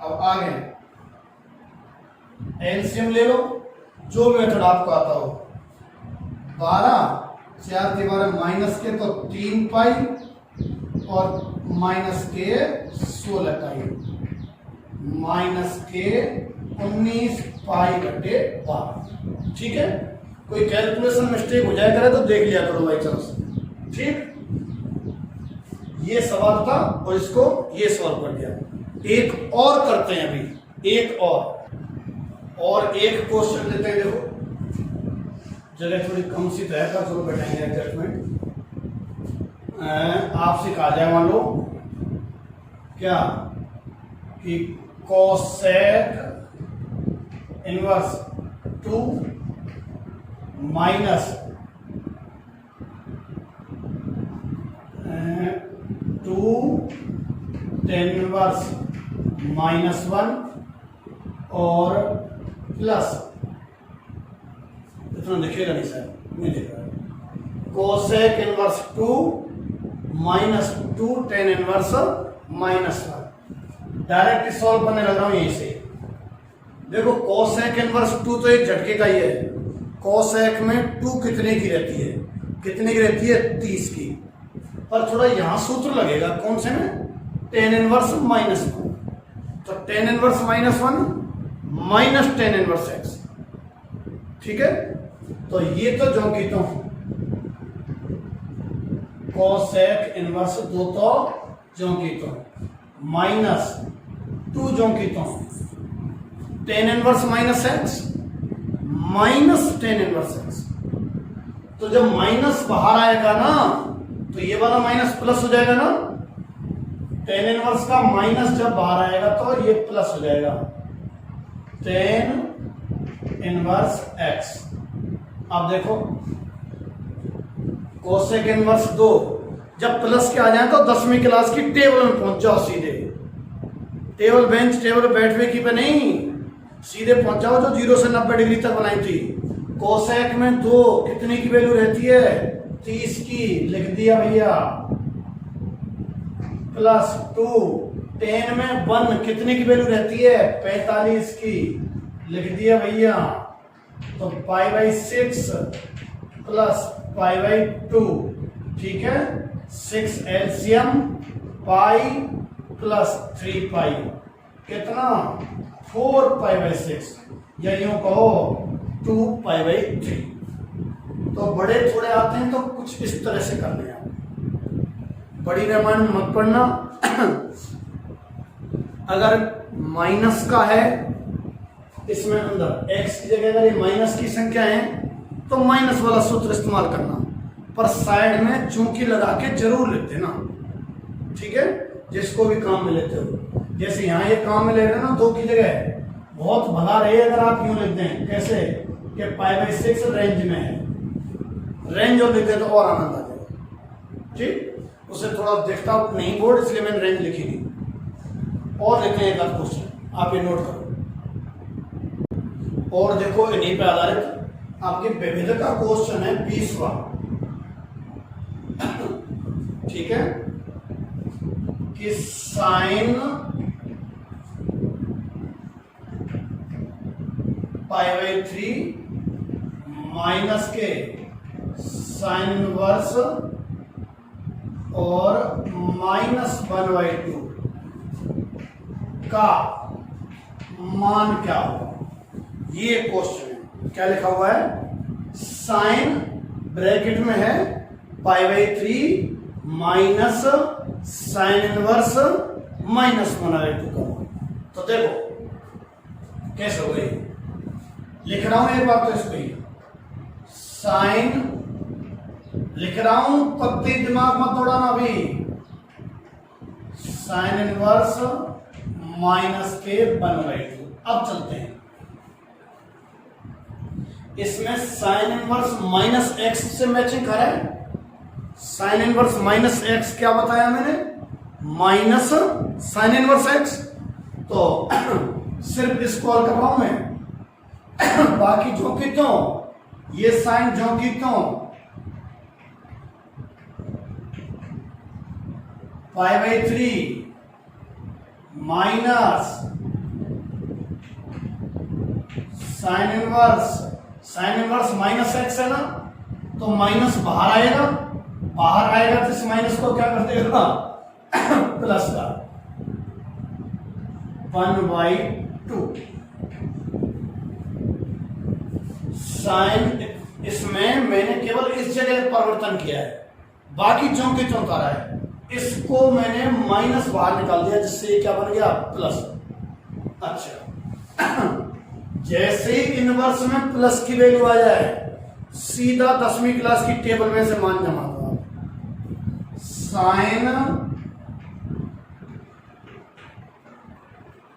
अब आगे एलसीएम ले लो, जो मेथड आपको आता हो, 12 4 के 12 माइनस के तो 3 पाई और माइनस के 16 पाई, माइनस के 19 पाई बटे 12। ठीक है, कोई कैलकुलेशन मिस्टेक हो जाए करे तो देख लिया करो बाई चांस। ठीक, ये सवाल था और इसको ये सवाल कर दिया। एक और करते हैं अभी, एक और एक क्वेश्चन देते हैं। देखो जगह थोड़ी कम सी तो है पर चलो बैठाएंगे एडजस्टमेंट, आपसे कहा जाए मान लो क्या कि cosec inverse 2 minus 2 tan inverse -1 और प्लस इतना दिखेगा नहीं सर, नहीं दिख रहा, cosec inverse 2 minus 2 tan inverse -1। Direct solve करने लग रहा हूं यहीं से। देखो कोसेक इनवर्स 2 तो एक झटके का ही है, कोसेक में 2 कितने की रहती है, कितने की रहती है 30 की, पर थोड़ा यहां सूत्र लगेगा कौन से में, टेन इनवर्स -1, तो tan inverse -1 minus tan inverse x. ठीक है, तो ये तो जो की तो कोसेक इनवर्स 2 तो जो की तो माइनस 2 जो की तो ten inverse minus x minus tan inverse x. तो जब माइनस बाहर आएगा ना तो ये वाला माइनस प्लस हो जाएगा ना, टेन इनवर्स का माइनस जब बाहर आएगा तो ये प्लस हो जाएगा, टेन इनवर्स एक्स। अब देखो कोसेक इनवर्स 2 जब प्लस के आ जाए तो 10वीं क्लास की टेबल में पहुंच जाओ, सीधे टेबल बेंच टेबल बैठने की पे नहीं, सीधे पहुंच जाओ जो 0 से 90 डिग्री तक बनाई थी। कोसेक में 2 कितने की वैल्यू रहती है 30 की, लिख दिया भैया, प्लस 2 10 में 1 कितने की वैल्यू रहती है? 45 की। लिख दिया भैया। तो π/6 प्लस π/2, ठीक है। 6 एलसीएम पाई प्लस 3 पाई, कितना? 4π/6, या यूं कहो 2π/3। तो बड़े थोड़े आते हैं तो कुछ इस तरह से करने हैं। बड़ी रामायण मत पढ़ना। अगर माइनस का है इसमें अंदर x की जगह अगर ये माइनस की संख्या है तो माइनस वाला सूत्र इस्तेमाल करना, पर साइड में चूंकि लगा के जरूर लेते ना, ठीक है। जिसको भी काम में लेते हो, जैसे यहाँ ये काम में ले रहे हो ना 2 की जगह, बहुत भला रहे अगर आप यूं लिख दें। कैसे? कि π/6 रेंज में है, रेंज और लिखते तो और आनंद आ जाएगा, ठीक। उसे थोड़ा देखता नहीं बोर्ड, इसलिए मैंने रेंज लिखी थी। और लेते हैं एक आध क्वेश्चन, आप ये नोट करो। और देखो इन्हीं पे आधारित आपके विविध का क्वेश्चन है 20वां, ठीक है। कि साइन π/3 माइनस के साइन इनवर्स और -1/2 का मान क्या होगा? ये क्वेश्चन है। क्या लिखा हुआ है? साइन ब्रैकेट में है π/3 माइनस साइन इनवर्स -1/2 का। तो देखो कैसे हो गई, लिख रहा हूं एक बात तो इसको ही साइन लिख रहा हूं, पत्ती दिमाग मत दौड़ाना अभी। साइन इनवर्स माइनस के 1/2। अब चलते हैं, इसमें साइन इनवर्स -x से मैचिंग कर है। साइन इनवर्स -x क्या बताया मैंने? Minus sine inverse x। तो सिर्फ इसको हल कर रहा हूं मैं, बाकी जो की तो ये साइन जो की तो π/3 माइनस साइन इनवर्स -x है ना, तो माइनस बाहर आएगा, तो इस माइनस को क्या कर देगा? प्लस का 1/2 साइन। इसमें मैंने केवल इस जगह परिवर्तन किया है, बाकी चौंके चौंका रहा है। इसको मैंने माइनस बाहर निकाल दिया, जिससे ये क्या बन गया? प्लस। अच्छा, जैसे ही इनवर्स में प्लस की वैल्यू आ जाए, सीधा 10वीं क्लास की टेबल में से मान जमा दो। साइन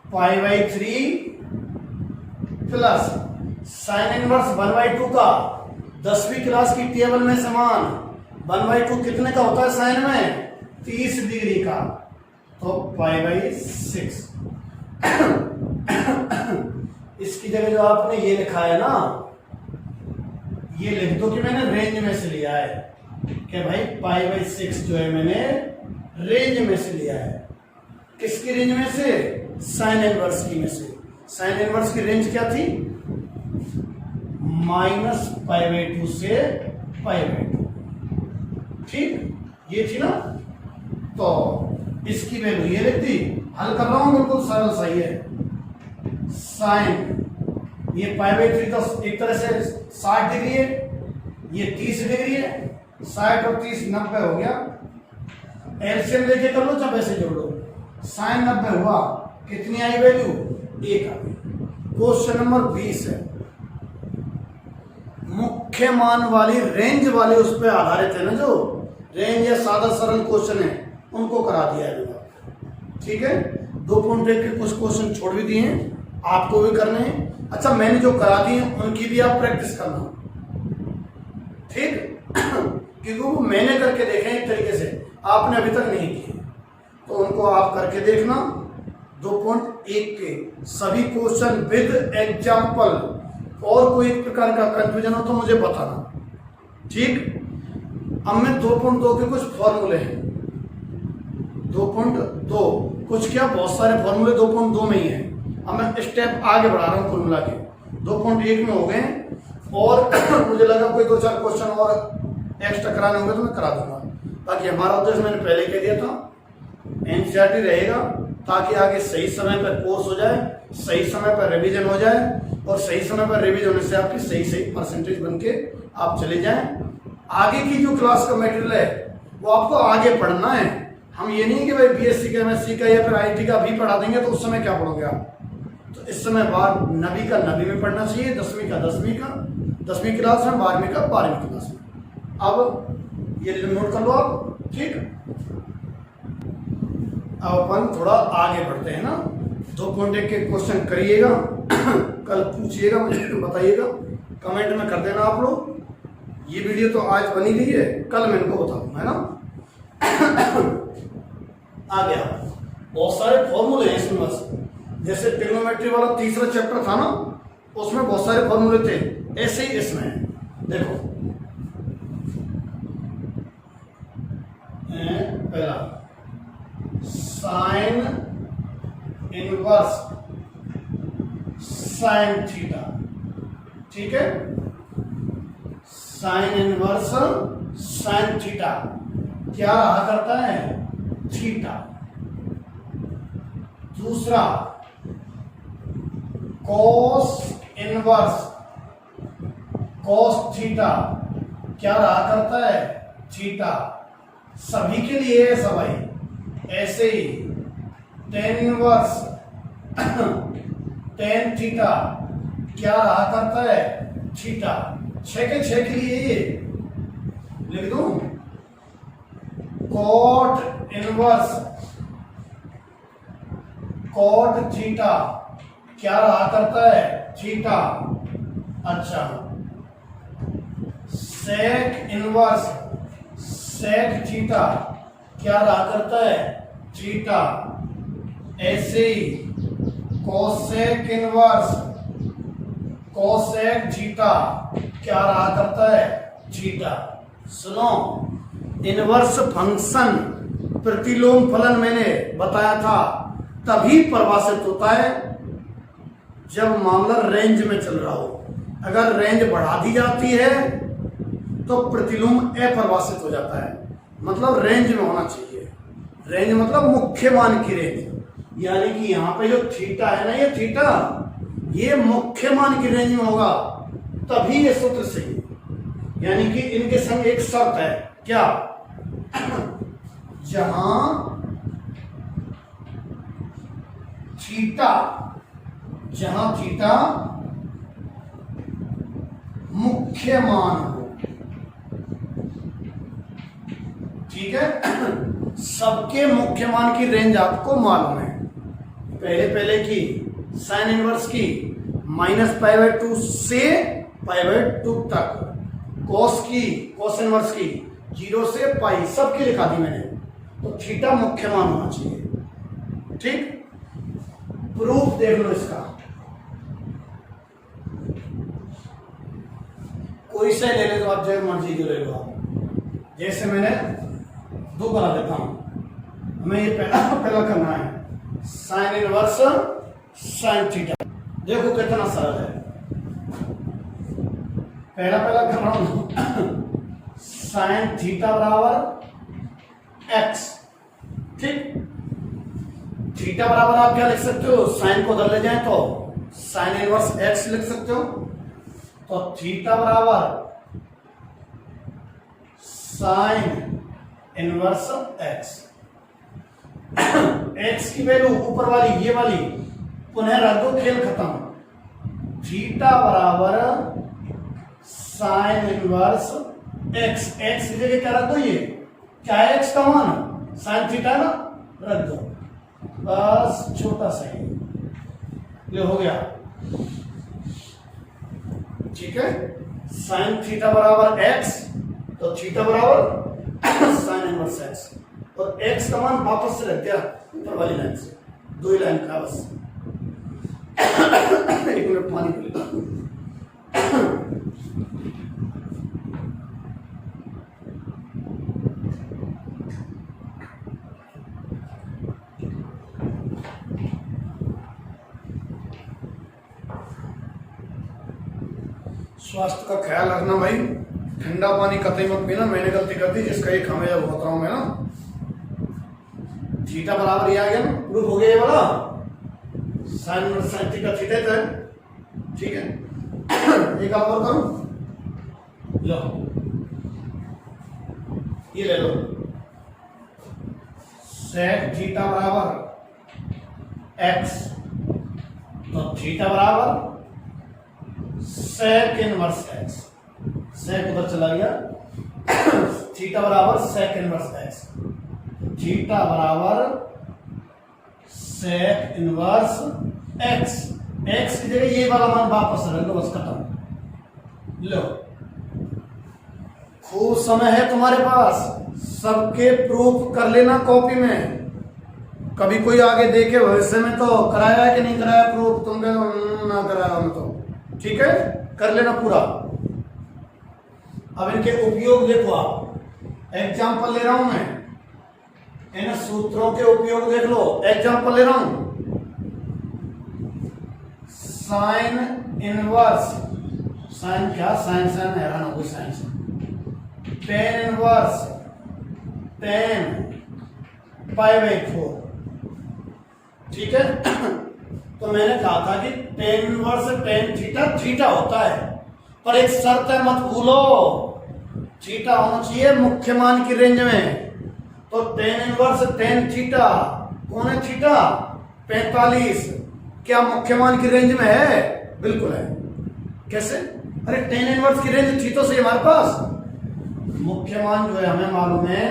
π/3 प्लस साइन इनवर्स 1/2 का 10वीं क्लास की टेबल में समान 1/2 कितने का होता है? साइन में 30 डिग्री का, तो π/6। इसकी जगह जो आपने ये लिखा है ना, ये लिख दो कि मैंने रेंज में से लिया है, कि भाई π/6 जो है मैंने रेंज में से लिया है। किसकी रेंज में से? साइन इनवर्स की में से। साइन इनवर्स की रेंज क्या थी? -π/2 से π/2, ठीक, ये थी ना। तो इसकी वैल्यू ये लिख दी, हल कर रहा हूं, बिल्कुल सरल सही है। साइन ये π/3 तो एक तरह से 60 डिग्री है, ये 30 डिग्री है, 60 और 30 90 हो गया। एलसीएम लेके कर लो, जब ऐसे जोड़ लो, साइन 90 हुआ, कितनी आई वैल्यू? 1 आ गई। क्वेश्चन नंबर 20 है, मुख्य मान वाली रेंज वाले उस पर आधारित है ना, जो रेंज या सादा सरल क्वेश्चन है उनको करा दिया है, ठीक है। 2.1 के कुछ क्वेश्चन छोड़ भी दिए हैं, आपको भी करने हैं। अच्छा, मैंने जो करा दी है उनकी भी आप प्रैक्टिस करना, ठीक, क्योंकि वो मैंने करके देखे एक तरीके से, आपने अभी तक नहीं किए, तो उनको आप करके देखना। 2.1 के सभी क्वेश्चन विद एग्जाम्पल, और कोई प्रकार का कंफ्यूजन हो तो मुझे बताना, ठीक। अब मैं 2.2 के कुछ फॉर्मूले हैं। 2.2 कुछ क्या बहुत सारे फॉर्मूले 2.2 में ही हैं। अब मैं स्टेप आगे बढ़ा रहा हूँ कुल मिला के, 2.1 में हो गए और मुझे लगा कोई 2-4 क्वेश्चन और एक्स्ट्रा कराने होंगे तो मैं करा दूंगा, ताकि हमारा उद्देश्य मैंने पहले कह दिया था एनसीईआरटी रहेगा, ताकि आगे सही समय पर कोर्स हो जाए, सही समय पर रिवीजन हो जाए और सही समय पर रिवीजन होने से आपकी सही परसेंटेज बन के आप चले जाएं। आगे की जो क्लास का मटेरियल है वो आपको आगे पढ़ना है। हम ये नहीं कि भाई बीएससी का, एमएससी का या फिर आईटी का भी पढ़ा देंगे तो उस समय क्या पढ़ोगे आप। तो इस समय नवी का नवी में पढ़ना चाहिए, 10वीं का 10वीं क्लास में, 12वीं का 12वीं क्लास में। अब ये नोट कर लो आप, ठीक। अब अपन थोड़ा आगे बढ़ते हैं ना। 2.1 के क्वेश्चन करिएगा, कल पूछिएगा, मुझे बताइएगा, कमेंट में कर देना आप लोग। ये वीडियो तो आज बनी गई है, कल मैं इनको बताऊंगा, है ना। आ गया, बहुत सारे फॉर्मूले हैं इसमें, बस जैसे ट्रिग्नोमेट्री वाला तीसरा चैप्टर था ना, उसमें बहुत सारे फॉर्मूले थे, ऐसे ही इसमें है। देखो पहला साइन इनवर्स साइन थीटा, ठीक है, साइन इनवर्स साइन थीटा क्या रहा करता है, थीटा। दूसरा कॉस इनवर्स कॉस थीटा क्या रहा करता है, थीटा। सभी के लिए ऐसा भाई, ऐसे ही टेन इनवर्स टेन थीटा क्या रहा करता है, थीटा। 6 के लिए ये लिख दूं, कॉट इनवर्स कॉट थीटा क्या रहा करता है, थीटा। अच्छा, सेक इनवर्स सेक थीटा क्या रहा करता है, थीटा। ऐसे ही कोसेक इनवर्स कोसेक थीटा क्या रहा करता है, थीटा। सुनो, इनवर्स फंक्शन प्रतिलोम फलन मैंने बताया था तभी परिभाषित होता है जब मामला रेंज में चल रहा हो। अगर रेंज बढ़ा दी जाती है तो प्रतिलोम अपरिभाषित हो जाता है, मतलब रेंज में होना चाहिए। रेंज मतलब मुख्य मान की रेंज, यानी कि यहाँ पे जो थीटा है ना, ये थीटा ये मुख्य मान की रेंज में होगा तभी ये सूत्र सही। यानी कि इनके संग एक शर्त है, क्या, जहां थीटा मुख्य मान हो, ठीक है। सबके मुख्य मान की रेंज आपको मालूम है, पहले की साइन इनवर्स की -π/2 से π/2 तक, कोस इनवर्स की 0 से पाई, सबकी लिखा दी मैंने। तो थीटा मुख्य मान होना चाहिए, ठीक। प्रूफ देख लो इसका, कोई से ले ले तो आप जो मर्जी जो ले लो आप। जैसे मैंने 2 बना देता हूं, हमें ये पहला करना है साइन इनवर्स साइन थीटा। देखो कितना सरल है, पहला कर रहा हूं साइन थीटा बराबर x, ठीक। थीटा बराबर आप क्या लिख सकते हो, साइन को उधर ले जाए तो साइन इनवर्स x लिख सकते हो। तो थीटा बराबर साइन इनवर्स x, x की वैल्यू ऊपर वाली ये वाली पुनः रख दो, खेल खत्म। थीटा बराबर साइन इनवर्स x, x की जगह क्या रख दो, ये क्या है x का मान, साइन थीटा ना, रख दो, बस छोटा सा ही ये हो गया, ठीक है। साइन थीटा बराबर x, तो थीटा बराबर साइन इनवर्स x, और x का मान वापस से रख दिया ऊपर वाली लाइन से, 2 ही लाइन का बस। 1 मिनट पानी पी लेता हूं। स्वास्थ्य का ख्याल रखना भाई, ठंडा पानी कतई मत पीना। मैंने गलती कर दी जिसका एक हमें जब होता हूं मैं ना। थीटा बराबर ये आ गया ना, प्रूफ हो गया ये वाला, साइन साइन थीटा थीटा है, ठीक है। एक और करूं, लो ये ले लो, सेक थीटा बराबर एक्स, तो थीटा बराबर सेक इनवर्स एक्स, सेक उधर चला गया, थीटा बराबर सेक इनवर्स एक्स, थीटा बराबर सेक इनवर्स एक्स, एक्स की जगह ये वाला मान वापस रख लो, बस खत्म। लो खूब समय है तुम्हारे पास, सबके प्रूफ कर लेना कॉपी में। कभी कोई आगे देखे भविष्य में तो कराया है कि नहीं कराया प्रूफ, तुमने ना कराया मैं तो, ठीक है, कर लेना पूरा। अब इनके उपयोग देखो आप, एग्जाम्पल ले रहा हूं मैं, इन सूत्रों के उपयोग देख लो। एग्जाम्पल ले रहा हूं, साइन इनवर्स, साइन क्या, साइन साइन हैरान हो गई साइन से, tan inverse tan pi by 4, ठीक है। तो मैंने कहा था कि tan inverse tan theta theta होता है, पर एक शर्त है मत भूलो, थीटा होना चाहिए मुख्य मान की रेंज में। तो टेन इनवर्स टेन थीटा कौन है, थीटा 45, क्या मुख्य मान की रेंज में है? बिल्कुल है। कैसे? अरे टेन इनवर्स की रेंज थी तो सही हमारे पास, मुख्य मान जो है हमें मालूम है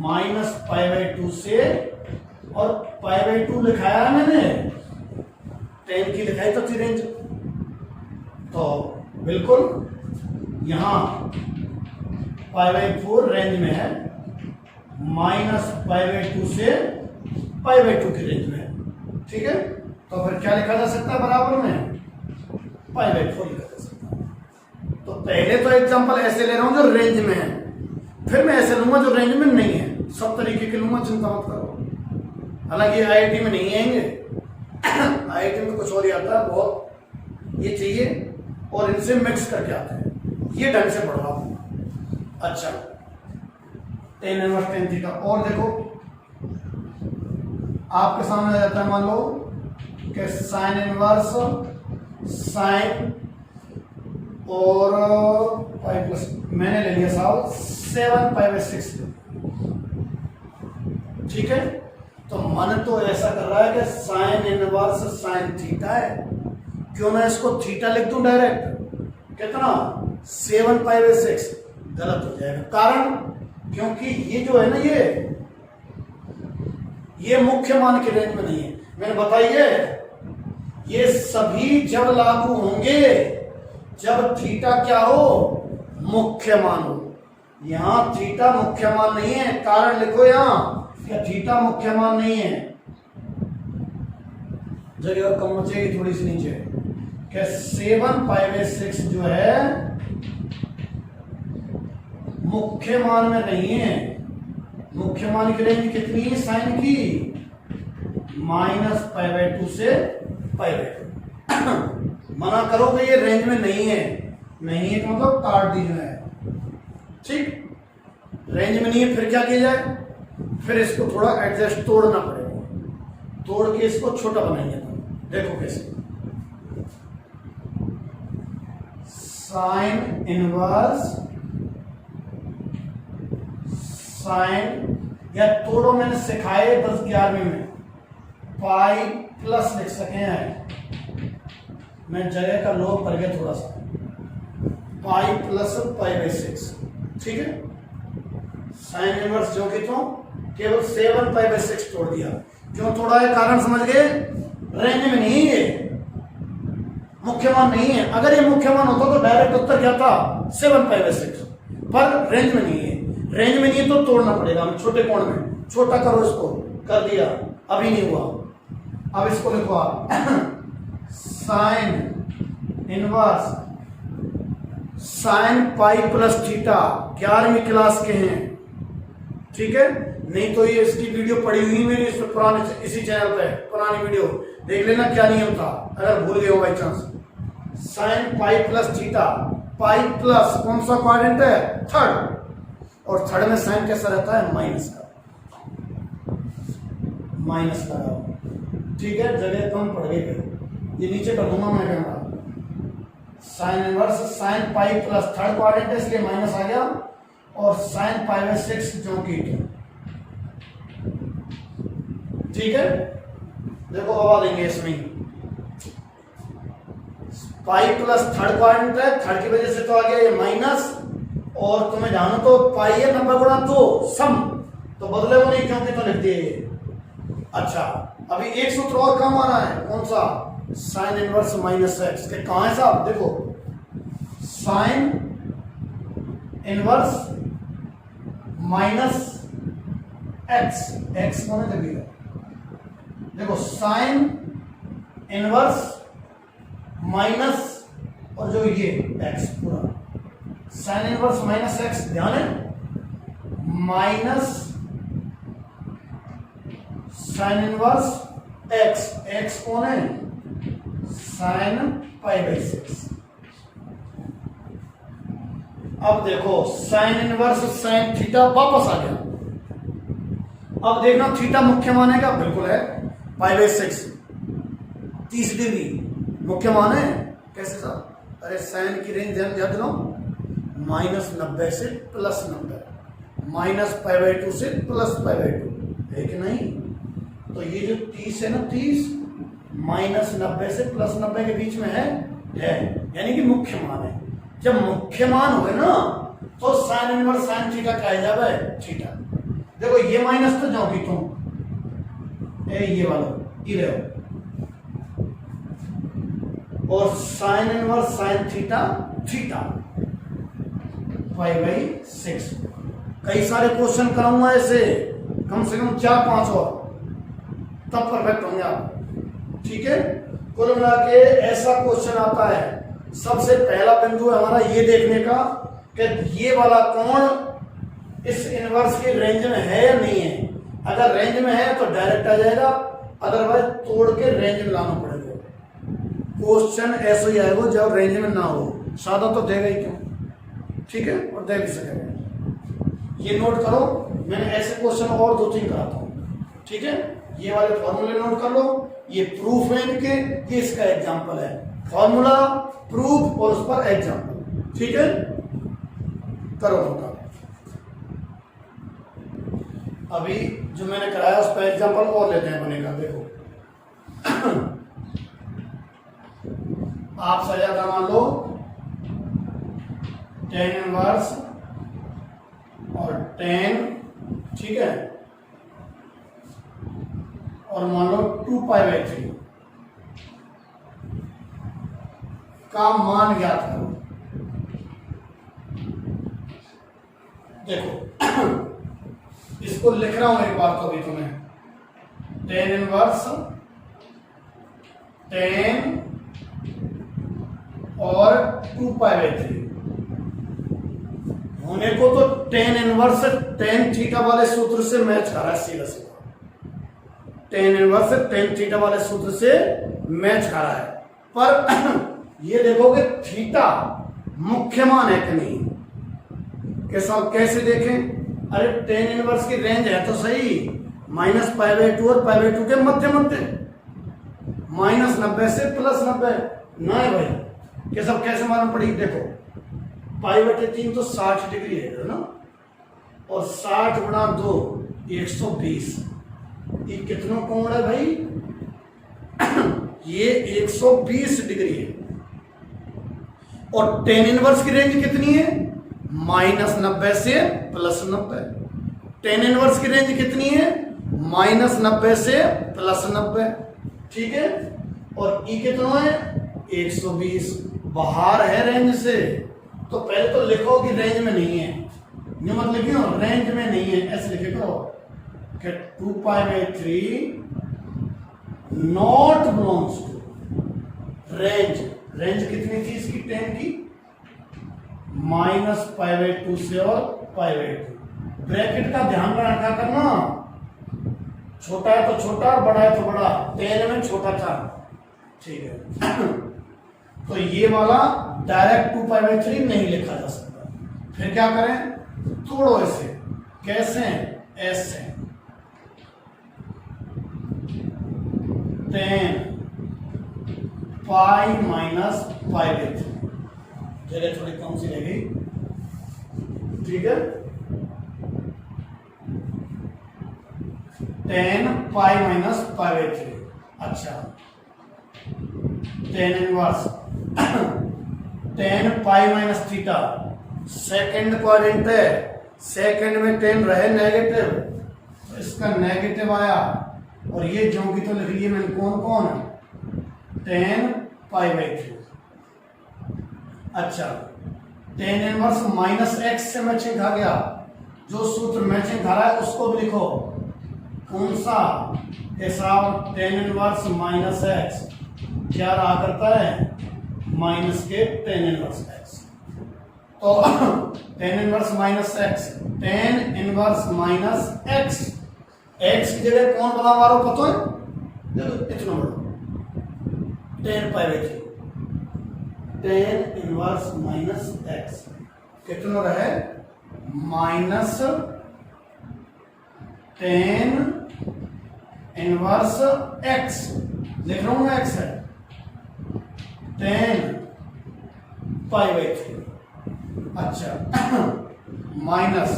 -π/2 से, और π/2 लिखाया है मैंने, 10 की लिखाई तो थी रेंज, तो बिल्कुल यहां π/4 रेंज में है, -π/2 से π/2 की रेंज में है, ठीक है। तो फिर क्या लिखा जा सकता है बराबर में, π/4 लिखा जा सकता है। तो पहले तो एग्जांपल ऐसे ले रहा हूं जो रेंज में है, फिर मैं ऐसे लूंगा जो रेंज में नहीं है, सब तरीके के लूंगा, चिंता मत करो। हालांकि आईआईटी में नहीं आएंगे, आईआईटी में कुछ और ही आता है, बहुत ये चाहिए और इनसे मिक्स करके आते हैं, ये ढंग से पढ़ रहा हूं। अच्छा, टेन इनवर्स टेन थीटा, और देखो आपके सामने आ जाता है, मान लो कि साइन इनवर्स साइन और पाई प्लस, मैंने ले लिया साहब 7π/6, ठीक है। तो मन तो ऐसा कर रहा है कि साइन इनवर्स साइन थीटा है, क्यों ना इसको थीटा लिख दूं डायरेक्ट, कितना 7π/6, गलत हो जाएगा। कारण क्योंकि ये जो है ना, ये मुख्य मान की रेंज में नहीं है। मैंने बताइए, ये सभी जब लागू होंगे जब थीटा क्या हो, मुख्य मान हो। यहां थीटा मुख्य मान नहीं है, कारण लिखो यहां क्या थीटा मुख्य मान नहीं है, जगह कम बचेगी थोड़ी सी नीचे, क्या 7π/6 जो है मुख्य मान में नहीं है। मुख्य मान की रेंज कितनी है साइन की, -π/2 से π/2। मना करोगे ये रेंज में नहीं है, नहीं है तो मतलब काट दी जो है, ठीक, रेंज में नहीं है। फिर क्या किया जाए, फिर इसको थोड़ा एडजस्ट तोड़ना पड़ेगा, तोड़ के इसको छोटा बनाएंगे। देखो कैसे, साइन इनवर्स साइन, या तोड़ो मैंने सिखाए 10-11 में, पाई प्लस लिख सके हैं, मैं जगह का लोभ कर गया थोड़ा सा, पाई प्लस π/6, ठीक है। साइन इनवर्स जो कि तो केवल 7π/6 तोड़ दिया, क्यों तोड़ा है कारण समझ गए, रेंज में नहीं है, मुख्य मान नहीं है। अगर ये मुख्य मान होता तो डायरेक्ट उत्तर क्या था 7π/6, पर रेंज में नहीं है, रेंज में नहीं है तो तोड़ना पड़ेगा हमें छोटे कोण में, छोटा करो इसको, कर दिया, अभी नहीं हुआ। अब इसको लिखो आप sine inverse sine pi plus theta, 11वीं क्लास के हैं, ठीक है। नहीं तो ये इसकी वीडियो पड़ी हुई मेरी इस पुराने इसी चैनल पे, पुरानी वीडियो देख लेना क्या नियम था, अगर भूल गए हो by chance. Sine pi plus theta, pi plus कौन सा क्वाड्रेंट है, थर्ड, और थर्ड में साइन कैसा रहता है, माइनस का, माइनस लगाओ। ठीक है, जगह कम पड़ गई, ये नीचे कर दूंगा मैं कहूँगा sine inverse sine pi plus third quadrant है इसलिए माइनस आ गया, और साइन पाई बाई 6 जो कि, ठीक है। देखो अब आ देंगे इसमें, पाई प्लस थर्ड क्वाड्रेंट है, थर्ड की वजह से तो आ गया ये माइनस, और तुम्हें जानो तो पाई है 90 गुणा 2 सम, तो बदले वो नहीं क्योंकि तो लिख दिए। अच्छा, अभी एक सूत्र और काम आ रहा है, कौन सा, साइन इनवर्स माइनस एक्स के, कहां है साहब, देखो sine inverse minus x, x कौन है जगह, देखो साइन इनवर्स माइनस और जो ये एक्स पूरा, साइन इनवर्स माइनस एक्स, ध्यान है, minus sine inverse x, x कौन है, साइन पाई बाई 6। अब देखो साइन इनवर्स साइन थीटा वापस आ गया, अब देखना थीटा मुख्य मान है क्या, बिल्कुल है, पाई बाई 6 30 डिग्री मुख्य मान है, कैसे साहब, अरे साइन की रेंज याद लो, -90 से +90, माइनस पाई बाई 2 से प्लस पाई बाई 2 है कि नहीं, तो ये जो 30 है ना, 30 -90 से +90 के बीच में है, यानी कि मुख्य मान है। जब मुख्य मान हो ना तो साइन इनवर्स साइन थीटा कहा जावे थीटा। देखो ये माइनस तो जाओ की तुम ये वाला ये रहो, और sine inverse sine theta theta pi by 6। कई सारे क्वेश्चन कराऊंगा ऐसे, कम से कम 4-5 और, तब परफेक्ट होंगे आप। ठीक है, कुल मिला के ऐसा क्वेश्चन आता है, सबसे पहला बिंदु है हमारा ये देखने का कि ये वाला कोण इस इनवर्स की रेंज में है या नहीं है। अगर रेंज में है तो डायरेक्ट आ जाएगा, अदरवाइज तोड़ के रेंज में लाना पड़ेगा। क्वेश्चन ऐसा ही आएगा जब रेंज में ना हो, सादा तो देगा ही क्यों, ठीक है, और दे भी सकेगा। ये नोट करो, मैंने ऐसे क्वेश्चन और 2-3 कराता हूँ, ठीक है। ये वाले फॉर्मूले नोट कर लो, ये प्रूफ है इनके, ये इसका एग्जाम्पल है, फॉर्मूला प्रूफ और उस पर एग्जाम्पल, ठीक है। करो होगा अभी जो मैंने कराया उस पर एग्जाम्पल और लेते हैं, बनेगा। देखो आप सजा मान लो tan इनवर्स और tan, ठीक है, और मान लो 2π/3 का मान ज्ञात करो। देखो इसको लिख रहा हूं एक बार तो अभी तुम्हें, tan इनवर्स tan और 2π/3 होने को तो tan इनवर्स tan थीटा वाले सूत्र से मैच कर रहा है, सीधा सीधा tan इनवर्स tan थीटा वाले सूत्र से मैच कर रहा है। पर ये देखोगे थीटा मुख्य मान है कि नहीं, कैसे देखें, अरे tan इनवर्स की रेंज है तो सही, -π/2 और π/2 के मध्य मध्य, -90 से +90 ना है भाई, ये सब कैसे मालूम पड़ी। देखो π/3 तो 60 डिग्री है ना, और 60 गुणा 2 120, ये कितना कोण है भाई ये 120 डिग्री है। और tan इनवर्स की रेंज कितनी है, -90 से +90। tan इनवर्स की रेंज कितनी है, -90 से +90, ठीक है। और ई कितना है 120, बाहर है रेंज से, तो पहले तो लिखो कि रेंज में नहीं है, ये मत लिखियो रेंज में नहीं है, ऐसे लिखे करो कि 2π/3 not belongs to range. Range कितनी थी इसकी tan की, -π/2 से और π/2। ब्रैकेट का ध्यान रखा करना, छोटा है तो छोटा, बड़ा है तो बड़ा, tan में छोटा था, ठीक है। तो ये वाला डायरेक्ट 2π/3 नहीं लिखा जा सकता। फिर क्या करें, तोड़ो इसे। कैसे? ऐसे 10 पाई माइनस π/3, जगह थोड़ी कम सी रहेगी, ठीक है। 10 पाई माइनस π/3। अच्छा 10 inverse 10 pi minus theta, second quadrant है, सेकंड में 10 रहे नेगेटिव, तो इसका नेगेटिव आया, और ये जो भी तो लिख लिए मैंने, कौन कौन, 10 π/3। अच्छा 10 इनवर्स माइनस एक्स से मैचिंग खा गया, जो सूत्र मैचिंग खा रहा है उसको भी लिखो। कौन सा हिसाब? 10 इनवर्स माइनस एक्स क्या रहा करता है, माइनस के 10 इनवर्स एक्स। तो 10 inverse minus x, 10 inverse minus x, x की जगह कौन बना मारो पता है, देखो इतना बड़ा 10 π/3, 10 इनवर्स माइनस एक्स कितना रहे, माइनस 10 इनवर्स एक्स, लिख रहा हूं मैं, एक्स है 10 π/3। अच्छा माइनस,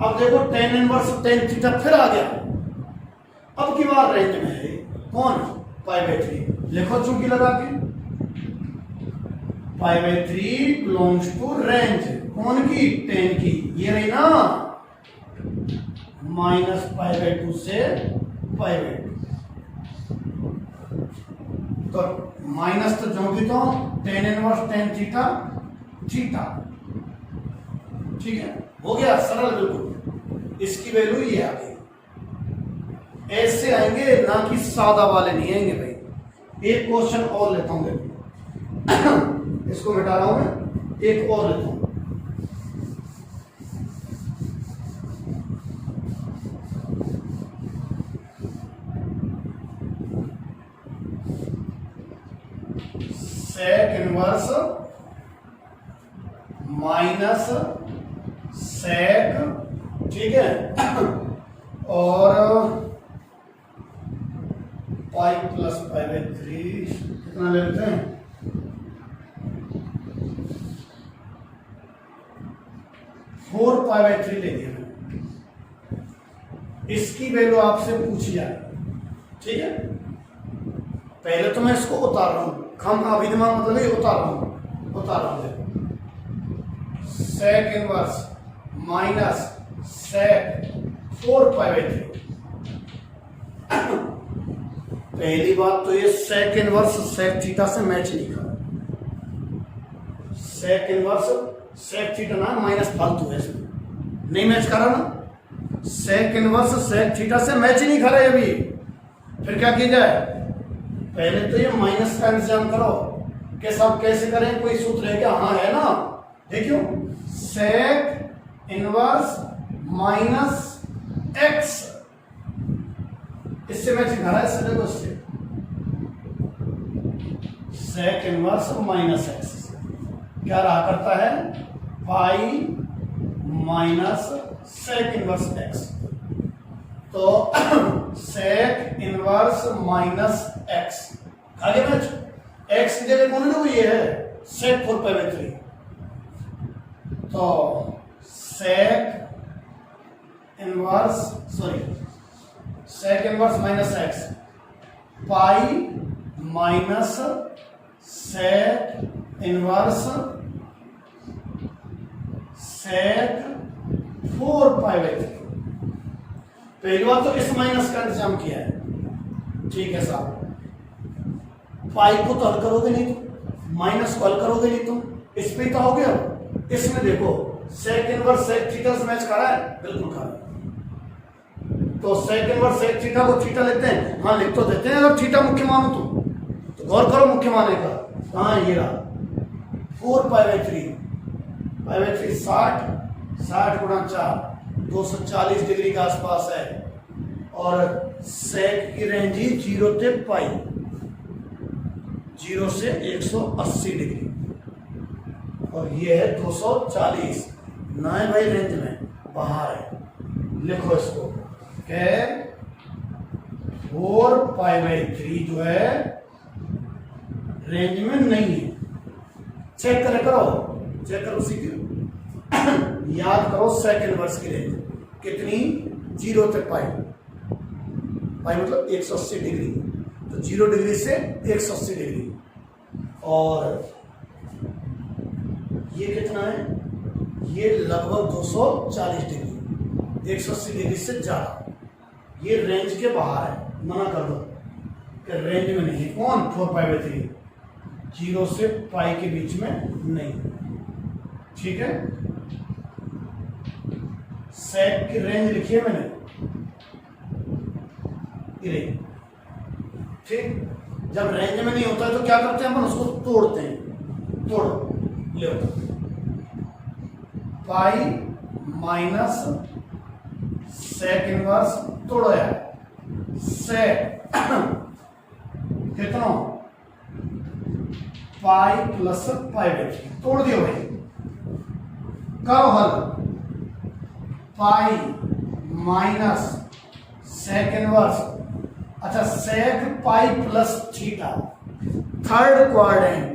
अब देखो 10 इनवर्स 10 थीटा फिर आ गया, अब की बार रेंज में है कौन, π/3, लिखो चूंकि लगा के, π/3 बिलोंग्स टू रेंज कौन की, 10 की, ये रही ना, माइनस π/2 से π/2। तो माइनस तो जो भी तो 10 इनवर्स 10 थीटा थीटा, ठीक है, हो गया सरल बिल्कुल। इसकी वैल्यू ये आ गई। ऐसे आएंगे ना कि सादा वाले नहीं आएंगे भाई। एक क्वेश्चन और लेता हूं, देखो इसको मिटा रहा हूं मैं, एक और लेता हूं। सेक इनवर्स माइनस सेक, ठीक है, और पाई प्लस π/3 कितना ले लेते हैं, 4 π/3 ले लिया मैंने। इसकी वैल्यू आपसे पूछी जाए, ठीक है। पहले तो मैं इसको उतार रहा हूं, खम का अभिदिमा मतलब ही उतार रहा हूं। देखो सेक इनवर्स माइनस सेक 4 π/3। पहली बात तो ये सेक इनवर्स सेक थीटा से मैच नहीं कर रहा। सेक इनवर्स सेक थीटा ना माइनस फालतू है, इसमें नहीं मैच कर रहा ना। सेक इनवर्स सेक थीटा से मैच ही नहीं कर रहे अभी। फिर क्या किया जाए, पहले तो ये माइनस का इंतजाम करो कि सब कैसे करें, कोई सूत्र है क्या, हाँ है ना, देखियो सेक इनवर्स माइनस एक्स, इससे मैचिंग कर रहा है, इससे देखो, इससे सेक इनवर्स माइनस एक्स क्या रहा करता है, pi minus sec inverse x. तो सेक इनवर्स माइनस एक्स आगे मैच, एक्स की जगह कौन है, वो ये है सेक 4 π/3। तो sec inverse minus x pi minus sec inverse sec 4 π/3। पहली बात तो इस माइनस का इंतजाम किया है, ठीक है साहब। पाई को तो हल करोगे नहीं, तुम माइनस को हल करोगे नहीं, तुम इस पे तो हो गया। इसमें देखो सेक इनवर्स सेक थीटा से मैच कर रहा है, बिल्कुल कर रहा है। तो सेक इनवर्स सेक थीटा को थीटा लेते हैं, हाँ लिख तो देते हैं, अगर थीटा मुख्य मानो तो गौर करो मुख्य माने का, कहाँ ये रहा 4 π/3 60 गुणा 4 240 डिग्री के आसपास है, और सेक की रेंज ही 0 से पाई, 0 से 180 डिग्री, और ये है 240, ना है भाई रेंज में, बाहर है। लिखो इसको के 4π/3 जो है रेंज में नहीं है। चेक करो सीखो, याद करो सेकंड वर्स की रेंज कितनी, 0 से पाई मतलब 180 डिग्री, तो 0 डिग्री से 180 डिग्री, और ये कितना है, ये लगभग 240 डिग्री, 180 डिग्री से ज्यादा, ये रेंज के बाहर है। मना कर दो कि रेंज में नहीं है। कौन, 4π/3, 0 से पाई के बीच में नहीं। ठीक है, सेक की रेंज लिखी है मैंने, ठीक। जब रेंज में नहीं होता है तो क्या करते हैं अपन, उसको तोड़ते हैं। तोड़ो, ले पाई माइनस सेक इनवर्स, तोड़ो यार, सेक कितना, पाई प्लस π/3, तोड़ दियो भाई, करो हल। पाई माइनस सेक इनवर्स, अच्छा sec pi plus theta, third quadrant,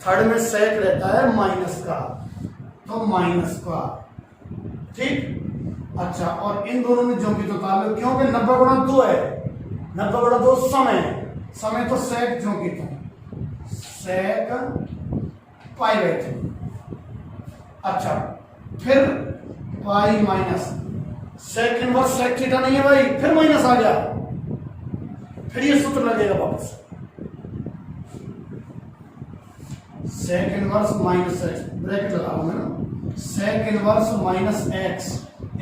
third में सेक रहता है माइनस का, तो माइनस का, ठीक। अच्छा, और इन दोनों में जो भी तो ताल्लुक, क्योंकि 90/2 है, 90/2 समय तो सेक जो की तो सेक π/3। अच्छा, फिर pi minus sec inverse sec theta नहीं है भाई, फिर माइनस आ गया, फिर ये सूत्र लगेगा वापस, sec inverse minus x, bracket लगा रहा हूं मैं ना, sec inverse minus x,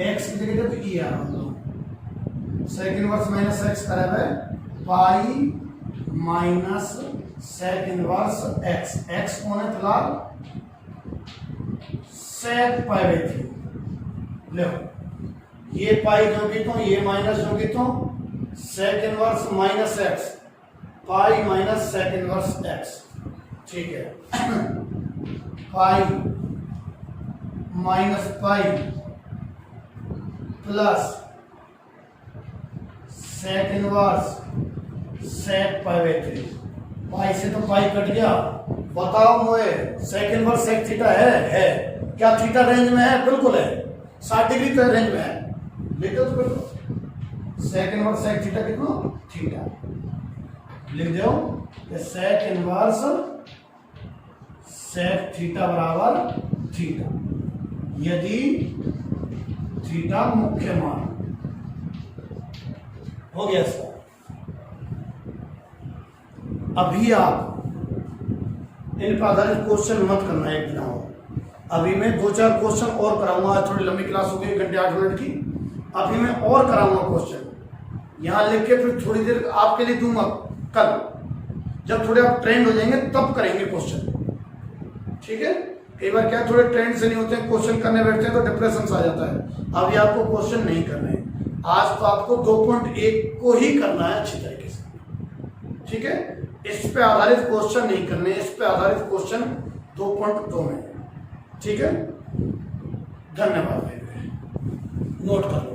x की जगह तो ई आ रहा हूं, सेक इनवर्स माइनस एक्स करेगा pi minus sec inverse x, x कौन है फिलहाल, सेक π/3। लो, ये पाई जो की तो, ये माइनस जो की तो, sec inverse minus x, pi minus sec inverse x, ठीक है। Pi minus pi plus sec inverse sec π/3, pi से तो पाई कट गया। बताओ मुझे, सेक इनवर्स सेक थीटा है क्या, थीटा रेंज में है, बिल्कुल है, 60 डिग्री तो रेंज में है, लिख दो तो बिल्कुल, सेक इनवर्स सेक थीटा कितना, थीटा, लिख दो कि सेक इनवर्स सेक थीटा बराबर थीटा, यदि थीटा मुख्य मान हो गया इसका। अभी आप इन पर आधारित क्वेश्चन मत करना, एक दिन आओ, अभी मैं 2-4 क्वेश्चन और कराऊंगा, थोड़ी लंबी क्लास हो गई, 1 घंटे 8 मिनट की, अभी मैं और कराऊंगा क्वेश्चन, यहां लिख के फिर थोड़ी देर आपके लिए दूंगा कल, जब थोड़े आप ट्रेंड हो जाएंगे तब करेंगे क्वेश्चन, ठीक है। कई बार क्या थोड़े ट्रेंड से नहीं होते हैं, क्वेश्चन करने बैठते हैं तो डिप्रेशन आ जाता है। अभी आपको क्वेश्चन नहीं करने हैं, आज तो आपको 2.1 को ही करना है अच्छी तरीके से, ठीक है। इस पे आधारित क्वेश्चन नहीं करने, इस पे आधारित क्वेश्चन 2.2 में, ठीक है। धन्यवाद, नोट कर लो।